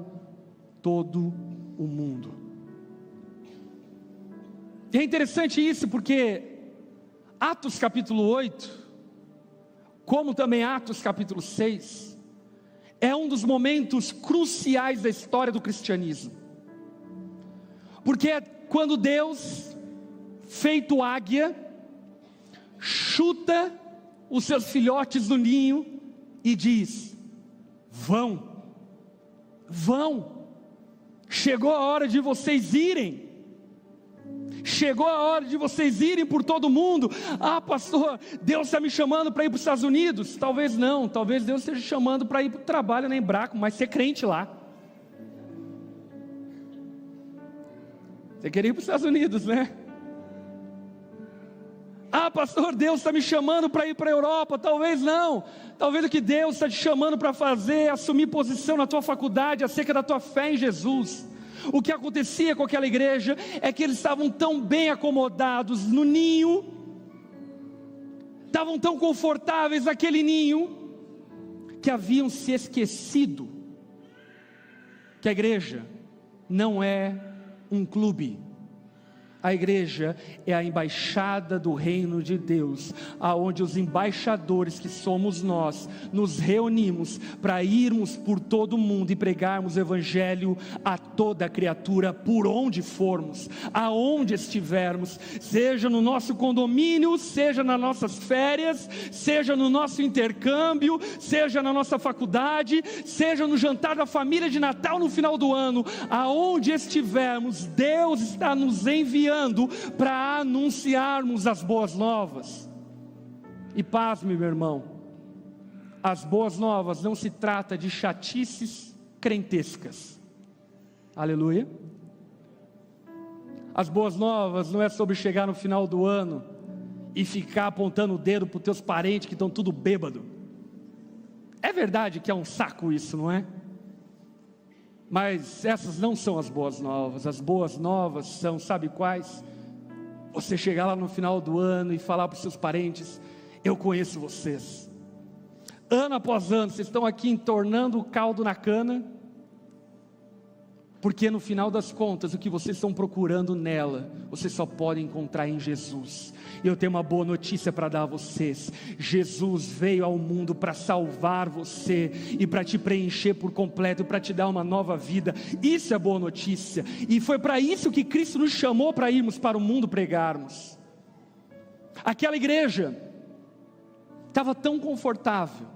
todo o mundo. E é interessante isso, porque Atos capítulo 8, como também Atos capítulo 6, é um dos momentos cruciais da história do cristianismo. Porque é quando Deus, feito águia, chuta os seus filhotes do ninho e diz: vão, chegou a hora de vocês irem, chegou a hora de vocês irem por todo mundo. Pastor, Deus está me chamando para ir para os Estados Unidos. Talvez não, talvez Deus esteja chamando para ir para o trabalho na Embraco, mas ser crente lá. Você queria ir para os Estados Unidos, né? Pastor, Deus está me chamando para ir para a Europa. Talvez não, talvez o que Deus está te chamando para fazer é assumir posição na tua faculdade acerca da tua fé em Jesus. O que acontecia com aquela igreja é que eles estavam tão bem acomodados no ninho, estavam tão confortáveis naquele ninho, que haviam se esquecido que a igreja não é um clube. A igreja é a embaixada do reino de Deus, aonde os embaixadores que somos nós, nos reunimos para irmos por todo o mundo e pregarmos o evangelho a toda criatura, por onde formos, aonde estivermos, seja no nosso condomínio, seja nas nossas férias, seja no nosso intercâmbio, seja na nossa faculdade, seja no jantar da família de Natal no final do ano, aonde estivermos, Deus está nos enviando para anunciarmos as boas novas. E pasme, meu irmão, as boas novas não se trata de chatices crentescas. Aleluia. As boas novas não é sobre chegar no final do ano e ficar apontando o dedo para os teus parentes que estão tudo bêbado. É verdade que é um saco isso, não é? Mas essas não são as boas novas. As boas novas são, sabe quais? Você chegar lá no final do ano e falar para os seus parentes: eu conheço vocês. Ano após ano, vocês estão aqui entornando o caldo na cana, porque no final das contas, o que vocês estão procurando nela, vocês só podem encontrar em Jesus. E eu tenho uma boa notícia para dar a vocês: Jesus veio ao mundo para salvar você, e para te preencher por completo, para te dar uma nova vida. Isso é boa notícia, e foi para isso que Cristo nos chamou, para irmos para o mundo pregarmos. Aquela igreja estava tão confortável,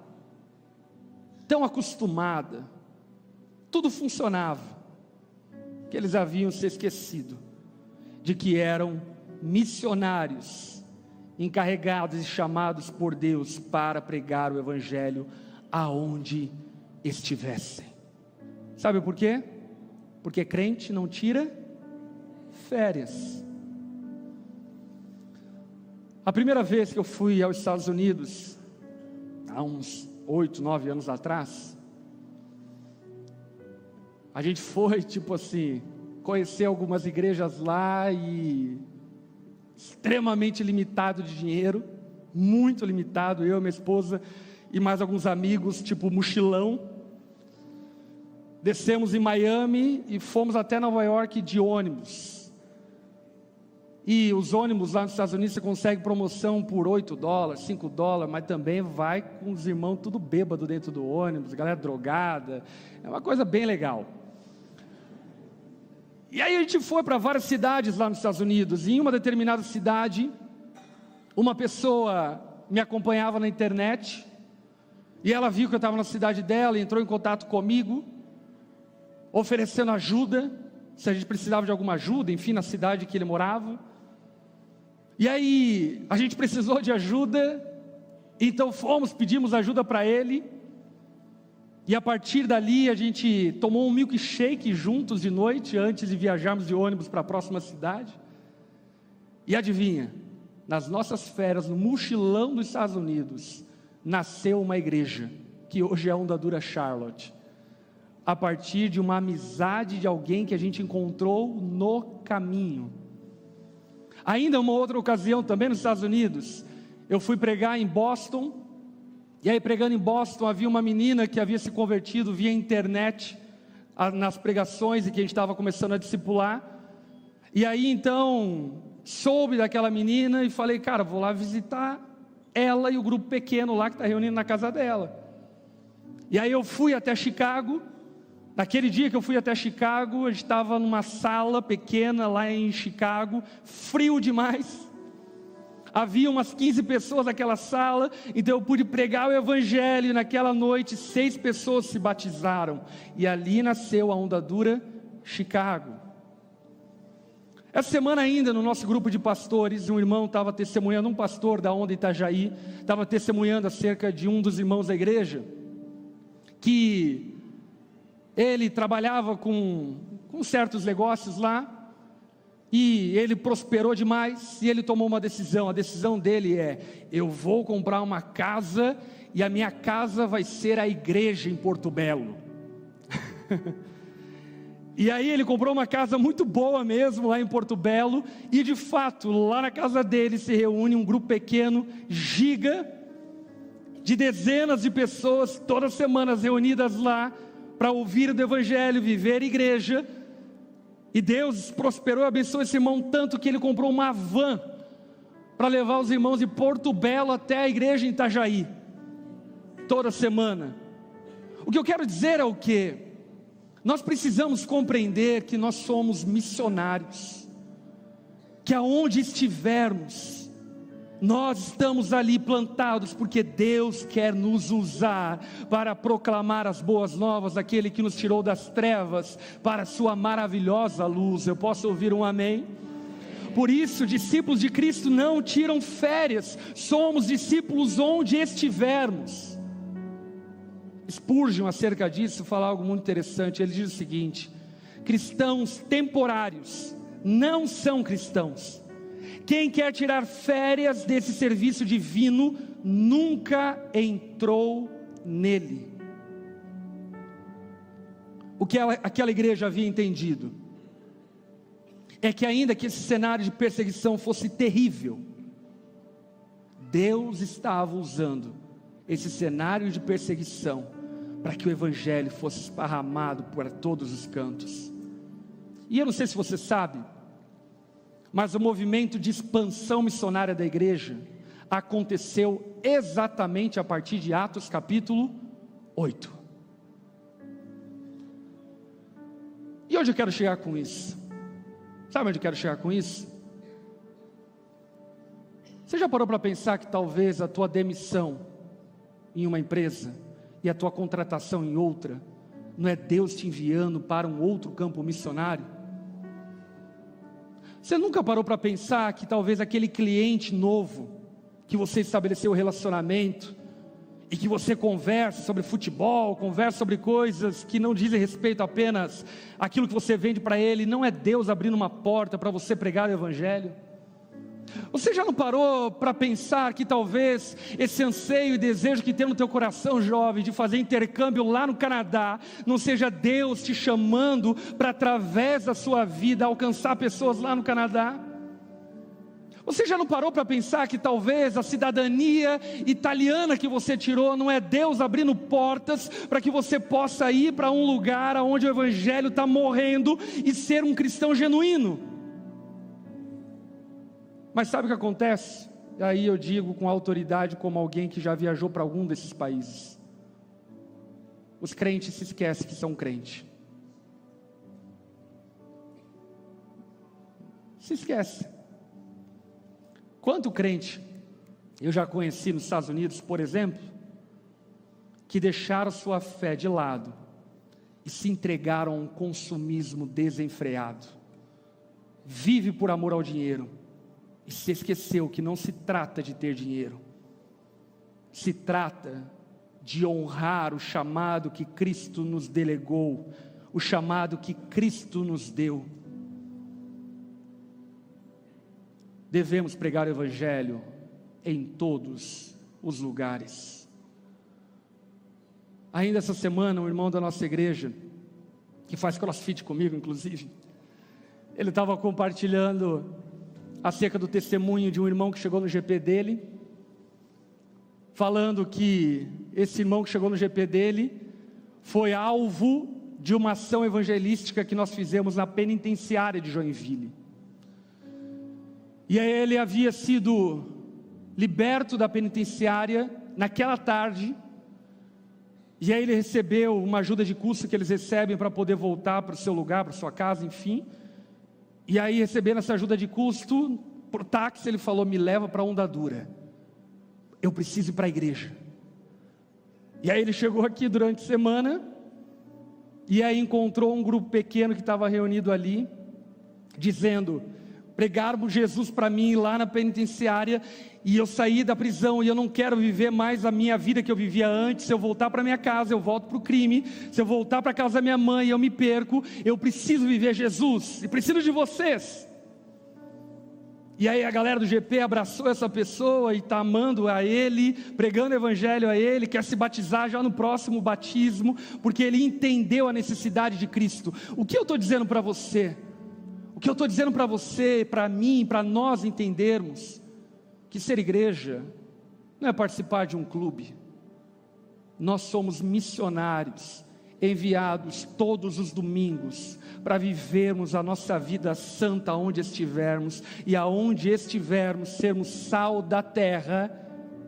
tão acostumada, tudo funcionava, que eles haviam se esquecido de que eram missionários, encarregados e chamados por Deus para pregar o evangelho aonde estivessem. Sabe por quê? porque crente não tira férias. A primeira vez que eu fui aos Estados Unidos, há uns 8, 9 anos atrás, a gente foi, tipo assim, conhecer algumas igrejas lá e extremamente limitado de dinheiro, muito limitado, eu, minha esposa e mais alguns amigos, tipo mochilão. Descemos em Miami e fomos até Nova York de ônibus. E os ônibus lá nos Estados Unidos você consegue promoção por $8, $5, mas também vai com os irmãos tudo bêbado dentro do ônibus, galera drogada, é uma coisa bem legal. E aí a gente foi para várias cidades lá nos Estados Unidos, e em uma determinada cidade, uma pessoa me acompanhava na internet, e ela viu que eu estava na cidade dela, e entrou em contato comigo, oferecendo ajuda, se a gente precisava de alguma ajuda, enfim, na cidade que ele morava. E aí, a gente precisou de ajuda, então pedimos ajuda para ele, e a partir dali a gente tomou um milkshake juntos de noite, antes de viajarmos de ônibus para a próxima cidade. E adivinha, nas nossas férias, no mochilão dos Estados Unidos, nasceu uma igreja, que hoje é a Ondadura Charlotte, a partir de uma amizade de alguém que a gente encontrou no caminho. Ainda uma outra ocasião, também nos Estados Unidos, eu fui pregar em Boston, e aí pregando em Boston, havia uma menina que havia se convertido via internet, nas pregações, e que a gente estava começando a discipular, e aí então, soube daquela menina, e falei, cara, vou lá visitar ela e o grupo pequeno lá, que está reunido na casa dela. E aí eu fui até Chicago. Naquele dia que eu fui até Chicago, a gente estava numa sala pequena lá em Chicago, frio demais, havia umas 15 pessoas naquela sala, então eu pude pregar o evangelho, e naquela noite 6 pessoas se batizaram, e ali nasceu a Ondadura Chicago. Essa semana ainda, no nosso grupo de pastores, um irmão estava testemunhando, um pastor da Onda Itajaí, estava testemunhando acerca de um dos irmãos da igreja, que ele trabalhava com certos negócios lá, e ele prosperou demais, e ele tomou uma decisão. A decisão dele é: eu vou comprar uma casa, e a minha casa vai ser a igreja em Porto Belo. E aí ele comprou uma casa muito boa mesmo, lá em Porto Belo, e de fato, lá na casa dele se reúne um grupo pequeno, giga, de dezenas de pessoas, todas as semanas reunidas lá, para ouvir o evangelho, viver igreja. E Deus prosperou e abençoou esse irmão tanto que ele comprou uma van para levar os irmãos de Porto Belo até a igreja em Itajaí, toda semana. O que eu quero dizer é o quê? Nós precisamos compreender que nós somos missionários, que aonde estivermos, nós estamos ali plantados, porque Deus quer nos usar para proclamar as boas novas daquele que nos tirou das trevas para a sua maravilhosa luz. Eu posso ouvir um amém? Por isso, discípulos de Cristo não tiram férias, somos discípulos onde estivermos. Spurgeon, acerca disso, fala algo muito interessante. Ele diz o seguinte: cristãos temporários não são cristãos. Quem quer tirar férias desse serviço divino, nunca entrou nele. O que aquela igreja havia entendido é que, ainda que esse cenário de perseguição fosse terrível, Deus estava usando esse cenário de perseguição para que o evangelho fosse esparramado por todos os cantos. E eu não sei se você sabe, mas o movimento de expansão missionária da igreja aconteceu exatamente a partir de Atos capítulo 8. E onde eu quero chegar com isso? Sabe onde eu quero chegar com isso? Você já parou para pensar que talvez a tua demissão em uma empresa e a tua contratação em outra, não é Deus te enviando para um outro campo missionário? Você nunca parou para pensar que talvez aquele cliente novo, que você estabeleceu o relacionamento, e que você converse sobre futebol, converse sobre coisas que não dizem respeito apenas àquilo que você vende para ele, não é Deus abrindo uma porta para você pregar o Evangelho? Você já não parou para pensar que talvez esse anseio e desejo que tem no teu coração, jovem, de fazer intercâmbio lá no Canadá, não seja Deus te chamando para, através da sua vida, alcançar pessoas lá no Canadá? Você já não parou para pensar que talvez a cidadania italiana que você tirou não é Deus abrindo portas para que você possa ir para um lugar onde o Evangelho está morrendo e ser um cristão genuíno? Mas sabe o que acontece? E aí eu digo com autoridade, como alguém que já viajou para algum desses países: os crentes se esquecem que são crentes. Se esquece. Quanto crente eu já conheci nos Estados Unidos, por exemplo, que deixaram sua fé de lado e se entregaram a um consumismo desenfreado. Vive por amor ao dinheiro e se esqueceu que não se trata de ter dinheiro, se trata de honrar o chamado que Cristo nos delegou, o chamado que Cristo nos deu. Devemos pregar o Evangelho em todos os lugares. Ainda essa semana, um irmão da nossa igreja, que faz crossfit comigo inclusive, ele estava compartilhando acerca do testemunho de um irmão que chegou no GP dele, falando que esse irmão que chegou no GP dele foi alvo de uma ação evangelística que nós fizemos na penitenciária de Joinville. E aí ele havia sido liberto da penitenciária naquela tarde, e aí ele recebeu uma ajuda de custo que eles recebem para poder voltar para o seu lugar, para a sua casa, enfim. E aí, recebendo essa ajuda de custo, por táxi, ele falou: me leva para Onda Dura, eu preciso ir para a igreja. E aí ele chegou aqui durante a semana, e aí encontrou um grupo pequeno que estava reunido ali, dizendo: pregaram Jesus para mim lá na penitenciária, e eu saí da prisão, e eu não quero viver mais a minha vida que eu vivia antes. Se eu voltar para minha casa, eu volto para o crime. Se eu voltar para a casa da minha mãe, eu me perco. Eu preciso viver Jesus, e preciso de vocês. E aí a galera do GP abraçou essa pessoa, e está amando a ele, pregando o Evangelho a ele, quer se batizar já no próximo batismo, porque ele entendeu a necessidade de Cristo. O que eu estou dizendo para você? O que eu estou dizendo para você, para mim, para nós entendermos que ser igreja não é participar de um clube. Nós somos missionários, enviados todos os domingos para vivermos a nossa vida santa onde estivermos, e aonde estivermos sermos sal da terra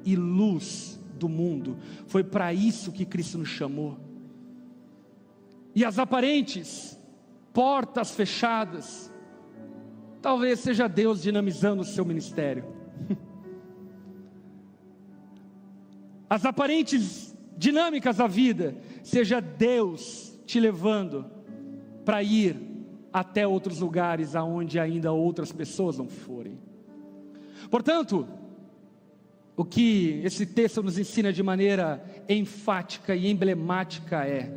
e luz do mundo. Foi para isso que Cristo nos chamou. E as aparentes portas fechadas, talvez seja Deus dinamizando o seu ministério. As aparentes dinâmicas da vida, seja Deus te levando para ir até outros lugares aonde ainda outras pessoas não forem. Portanto, o que esse texto nos ensina de maneira enfática e emblemática é: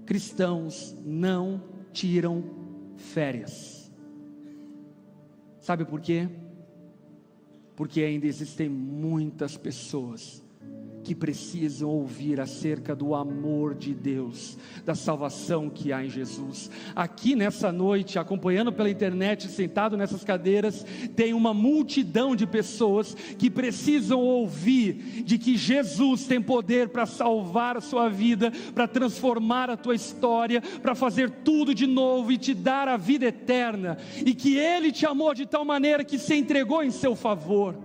cristãos não tiram férias. Sabe por quê? Porque ainda existem muitas pessoas que precisam ouvir acerca do amor de Deus, da salvação que há em Jesus. Aqui nessa noite, acompanhando pela internet, sentado nessas cadeiras, tem uma multidão de pessoas que precisam ouvir de que Jesus tem poder para salvar a sua vida, para transformar a tua história, para fazer tudo de novo e te dar a vida eterna, e que Ele te amou de tal maneira que se entregou em seu favor.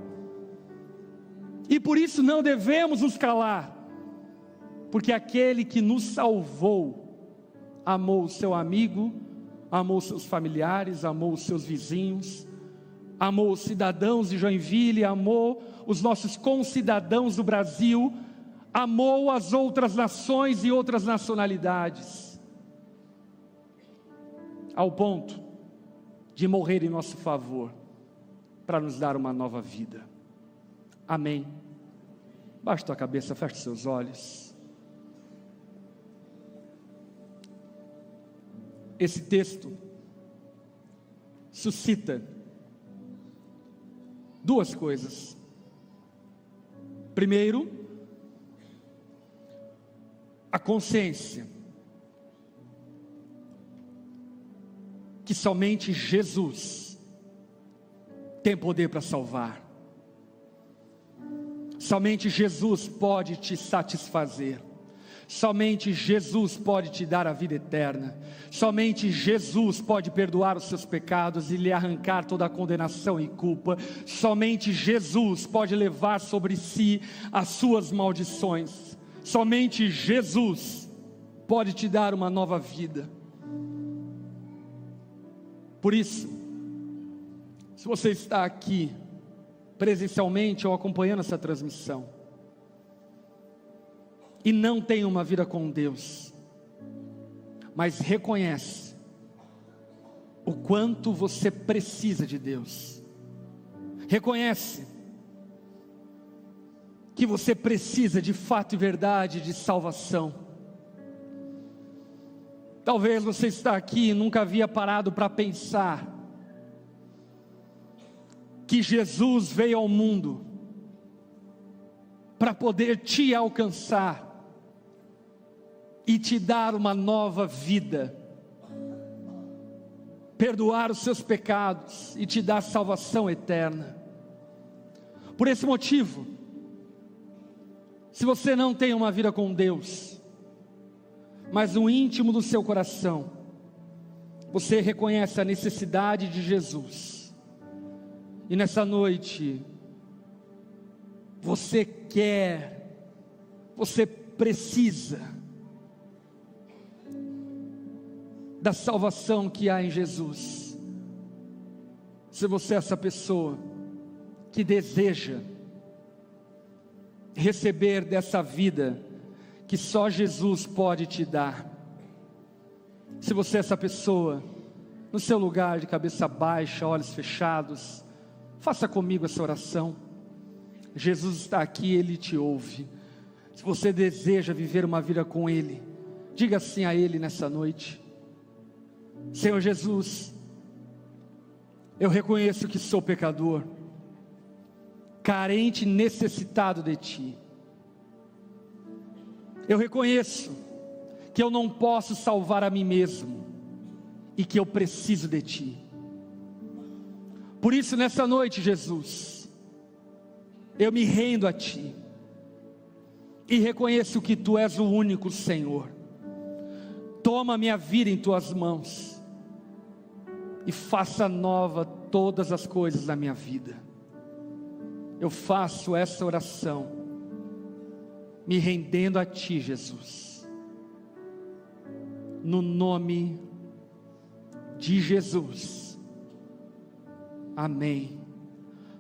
E por isso não devemos nos calar, porque aquele que nos salvou amou o seu amigo, amou os seus familiares, amou os seus vizinhos, amou os cidadãos de Joinville, amou os nossos concidadãos do Brasil, amou as outras nações e outras nacionalidades, ao ponto de morrer em nosso favor, para nos dar uma nova vida. Amém. Baixe tua cabeça, feche seus olhos. Esse texto suscita duas coisas. Primeiro, a consciência que somente Jesus tem poder para salvar. Somente Jesus pode te satisfazer. Somente Jesus pode te dar a vida eterna. Somente Jesus pode perdoar os seus pecados e lhe arrancar toda a condenação e culpa. Somente Jesus pode levar sobre si as suas maldições. Somente Jesus pode te dar uma nova vida. Por isso, se você está aqui presencialmente ou acompanhando essa transmissão e não tem uma vida com Deus, mas reconhece o quanto você precisa de Deus, reconhece que você precisa de fato e verdade de salvação. Talvez você está aqui e nunca havia parado para pensar que Jesus veio ao mundo para poder te alcançar e te dar uma nova vida, perdoar os seus pecados e te dar salvação eterna. Por esse motivo, se você não tem uma vida com Deus, mas no íntimo do seu coração, você reconhece a necessidade de Jesus, e nessa noite, você precisa da salvação que há em Jesus. Se você é essa pessoa que deseja receber dessa vida que só Jesus pode te dar, se você é essa pessoa, no seu lugar de cabeça baixa, olhos fechados, faça comigo essa oração. Jesus está aqui, Ele te ouve. Se você deseja viver uma vida com Ele, diga assim a Ele nessa noite: Senhor Jesus, eu reconheço que sou pecador, carente e necessitado de Ti. Eu reconheço que eu não posso salvar a mim mesmo e que eu preciso de Ti. Por isso, nessa noite, Jesus, eu me rendo a Ti e reconheço que Tu és o único Senhor. Toma a minha vida em Tuas mãos e faça nova todas as coisas da minha vida. Eu faço essa oração me rendendo a Ti, Jesus, no nome de Jesus, amém.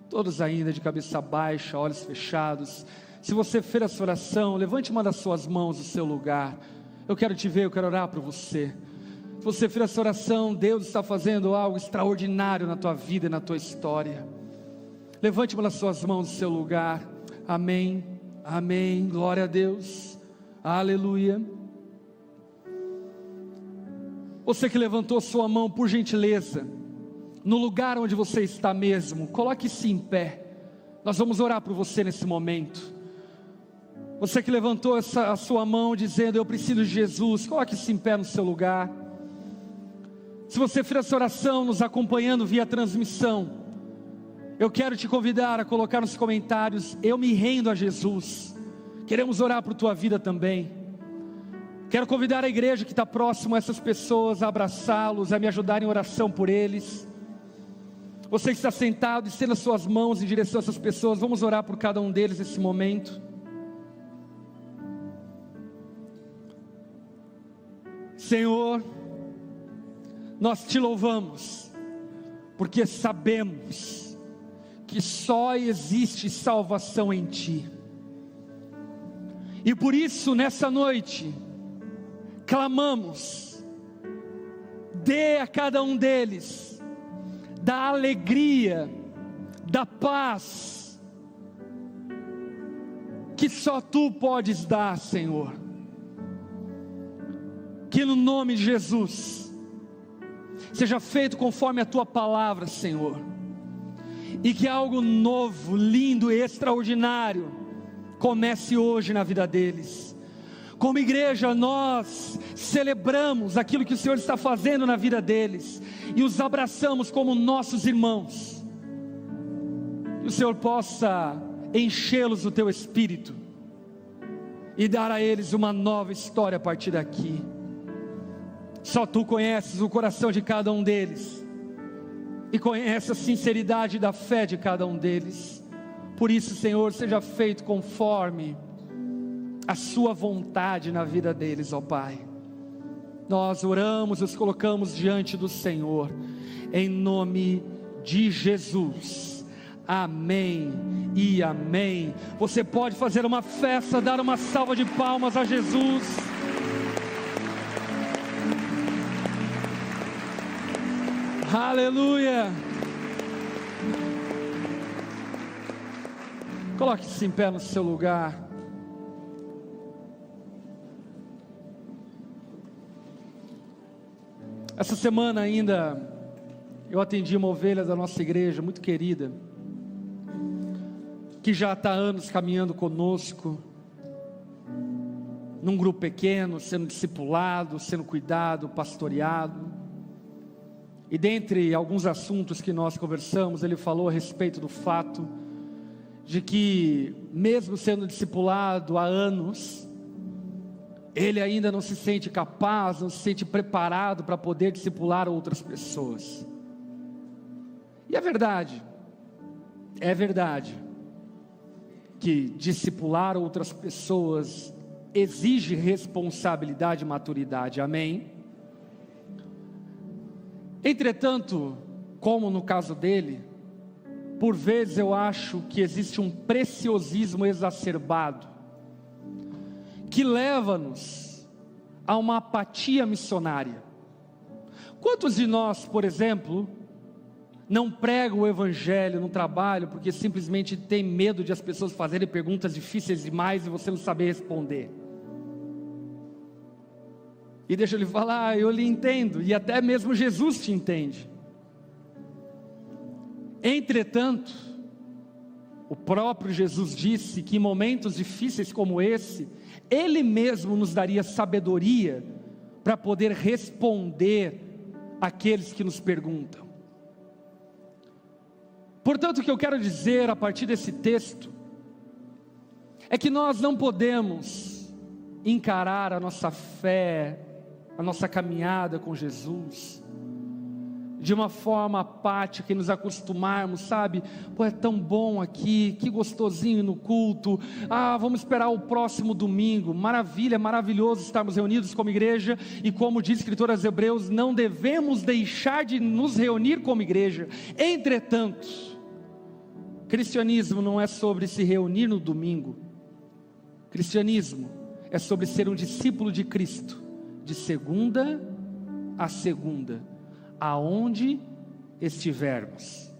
Todos ainda de cabeça baixa, olhos fechados. Se você fez essa oração, levante uma das suas mãos do seu lugar. Eu quero te ver, eu quero orar por você. Se você fez essa oração, Deus está fazendo algo extraordinário na tua vida e na tua história. Levante uma das suas mãos do seu lugar. Amém, amém, glória a Deus, aleluia. Você que levantou sua mão, por gentileza, no lugar onde você está mesmo, coloque-se em pé. Nós vamos orar por você nesse momento. Você que levantou a sua mão dizendo: eu preciso de Jesus, coloque-se em pé no seu lugar. Se você fez essa oração nos acompanhando via transmissão, eu quero te convidar a colocar nos comentários: eu me rendo a Jesus. Queremos orar por tua vida também. Quero convidar a igreja que está próximo a essas pessoas a abraçá-los, a me ajudar em oração por eles. Você que está sentado, estenda as suas mãos em direção a essas pessoas. Vamos orar por cada um deles nesse momento. Senhor, nós te louvamos, porque sabemos que só existe salvação em Ti. E por isso, nessa noite, clamamos: dê a cada um deles da alegria, da paz, que só Tu podes dar, Senhor. Que no nome de Jesus seja feito conforme a Tua palavra, Senhor, e que algo novo, lindo e extraordinário comece hoje na vida deles. Como igreja, nós celebramos aquilo que o Senhor está fazendo na vida deles e os abraçamos como nossos irmãos. Que o Senhor possa enchê-los do Teu Espírito e dar a eles uma nova história a partir daqui. Só Tu conheces o coração de cada um deles e conheces a sinceridade da fé de cada um deles. Por isso, Senhor, seja feito conforme a Sua vontade na vida deles, ó Pai. Nós oramos, os colocamos diante do Senhor, em nome de Jesus. Amém e amém. Você pode fazer uma festa, dar uma salva de palmas a Jesus. Aleluia. Coloque-se em pé no seu lugar. Essa semana ainda eu atendi uma ovelha da nossa igreja, muito querida, que já está há anos caminhando conosco, num grupo pequeno, sendo discipulado, sendo cuidado, pastoreado. E dentre alguns assuntos que nós conversamos, ele falou a respeito do fato de que, mesmo sendo discipulado há anos, ele ainda não se sente capaz, não se sente preparado para poder discipular outras pessoas. E é verdade que discipular outras pessoas exige responsabilidade e maturidade, amém? Entretanto, como no caso dele, por vezes eu acho que existe um preciosismo exacerbado, que leva-nos a uma apatia missionária. Quantos de nós, por exemplo, não pregam o Evangelho no trabalho, porque simplesmente tem medo de as pessoas fazerem perguntas difíceis demais e você não saber responder? E deixa eu lhe falar, eu lhe entendo, e até mesmo Jesus te entende. Entretanto, o próprio Jesus disse que em momentos difíceis como esse, Ele mesmo nos daria sabedoria para poder responder àqueles que nos perguntam. Portanto, o que eu quero dizer a partir desse texto é que nós não podemos encarar a nossa fé, a nossa caminhada com Jesus de uma forma apática e nos acostumarmos, sabe? Pô, é tão bom aqui, que gostosinho no culto, vamos esperar o próximo domingo. Maravilha, maravilhoso estarmos reunidos como igreja, e como diz o escritor aos Hebreus, não devemos deixar de nos reunir como igreja. Entretanto, cristianismo não é sobre se reunir no domingo. Cristianismo é sobre ser um discípulo de Cristo, de segunda a segunda, aonde estivermos,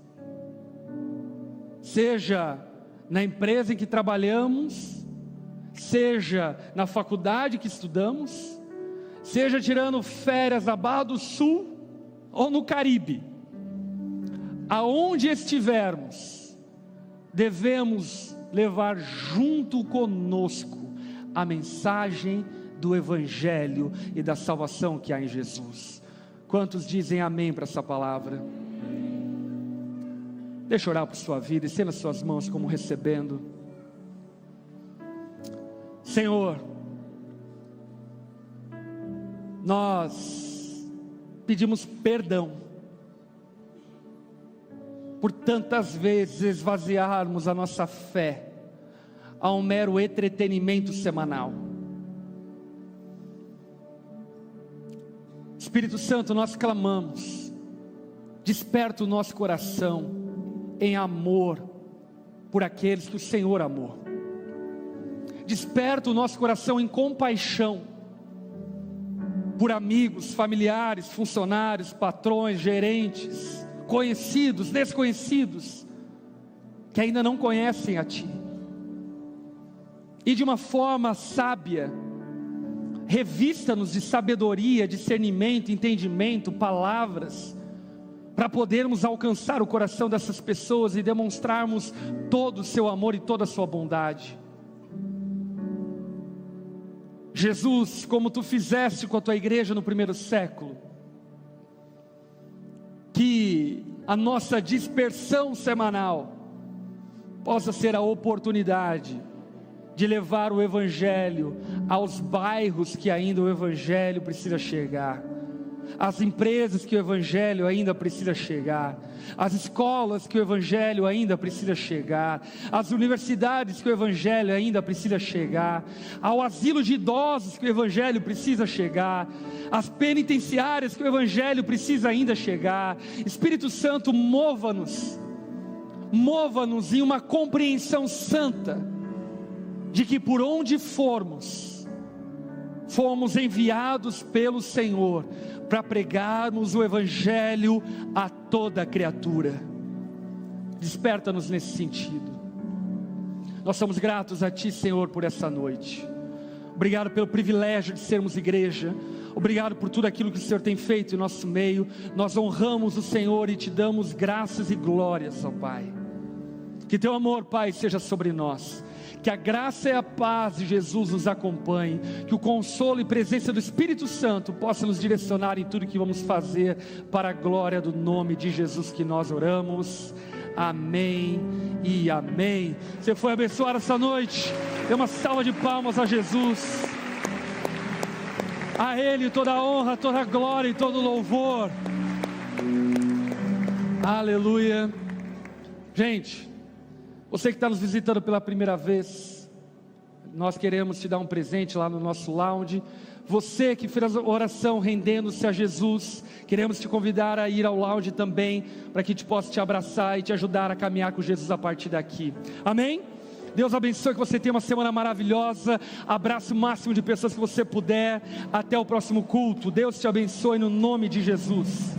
seja na empresa em que trabalhamos, seja na faculdade que estudamos, seja tirando férias na Barra do Sul ou no Caribe, aonde estivermos, devemos levar junto conosco a mensagem do Evangelho e da salvação que há em Jesus. Quantos dizem amém para essa palavra? Deixa eu orar por sua vida, estenda suas mãos como recebendo. Senhor, nós pedimos perdão por tantas vezes esvaziarmos a nossa fé a um mero entretenimento semanal. Espírito Santo, nós clamamos, desperta o nosso coração em amor por aqueles que o Senhor amou. Desperta o nosso coração em compaixão por amigos, familiares, funcionários, patrões, gerentes, conhecidos, desconhecidos, que ainda não conhecem a Ti. e de uma forma sábia, revista-nos de sabedoria, discernimento, entendimento, palavras, para podermos alcançar o coração dessas pessoas e demonstrarmos todo o seu amor e toda a sua bondade. Jesus, como tu fizeste com a tua igreja no primeiro século, que a nossa dispersão semanal possa ser a oportunidade de levar o Evangelho aos bairros que ainda o Evangelho precisa chegar, às empresas que o Evangelho ainda precisa chegar, às escolas que o Evangelho ainda precisa chegar, às universidades que o Evangelho ainda precisa chegar, ao asilo de idosos que o Evangelho precisa chegar, às penitenciárias que o Evangelho precisa ainda chegar. Espírito Santo, mova-nos em uma compreensão santa, de que por onde formos, fomos enviados pelo Senhor, para pregarmos o Evangelho a toda criatura. Desperta-nos nesse sentido. Nós somos gratos a Ti, Senhor, por essa noite. Obrigado pelo privilégio de sermos igreja. Obrigado por tudo aquilo que o Senhor tem feito em nosso meio. Nós honramos o Senhor e Te damos graças e glórias, ó Pai. Que Teu amor, Pai, seja sobre nós. Que a graça e a paz de Jesus nos acompanhe, que o consolo e presença do Espírito Santo possa nos direcionar em tudo que vamos fazer, para a glória do nome de Jesus que nós oramos. Amém e amém. Você foi abençoado essa noite? Dê uma salva de palmas a Jesus. A Ele toda a honra, toda a glória e todo o louvor. Aleluia. Gente, você que está nos visitando pela primeira vez, nós queremos te dar um presente lá no nosso lounge. Você que fez a oração rendendo-se a Jesus, queremos te convidar a ir ao lounge também, para que a gente possa te abraçar e te ajudar a caminhar com Jesus a partir daqui. Amém? Deus abençoe, que você tenha uma semana maravilhosa. Abraço o máximo de pessoas que você puder. Até o próximo culto. Deus te abençoe no nome de Jesus.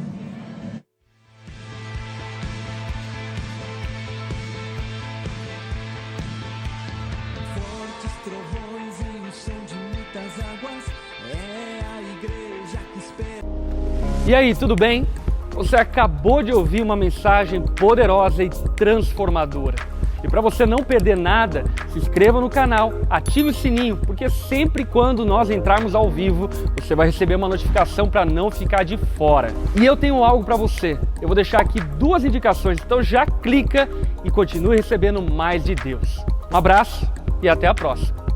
E aí, tudo bem? Você acabou de ouvir uma mensagem poderosa e transformadora. E para você não perder nada, se inscreva no canal, ative o sininho, porque sempre quando nós entrarmos ao vivo, você vai receber uma notificação para não ficar de fora. E eu tenho algo para você. Eu vou deixar aqui 2 indicações, então já clica e continue recebendo mais de Deus. Um abraço e até a próxima.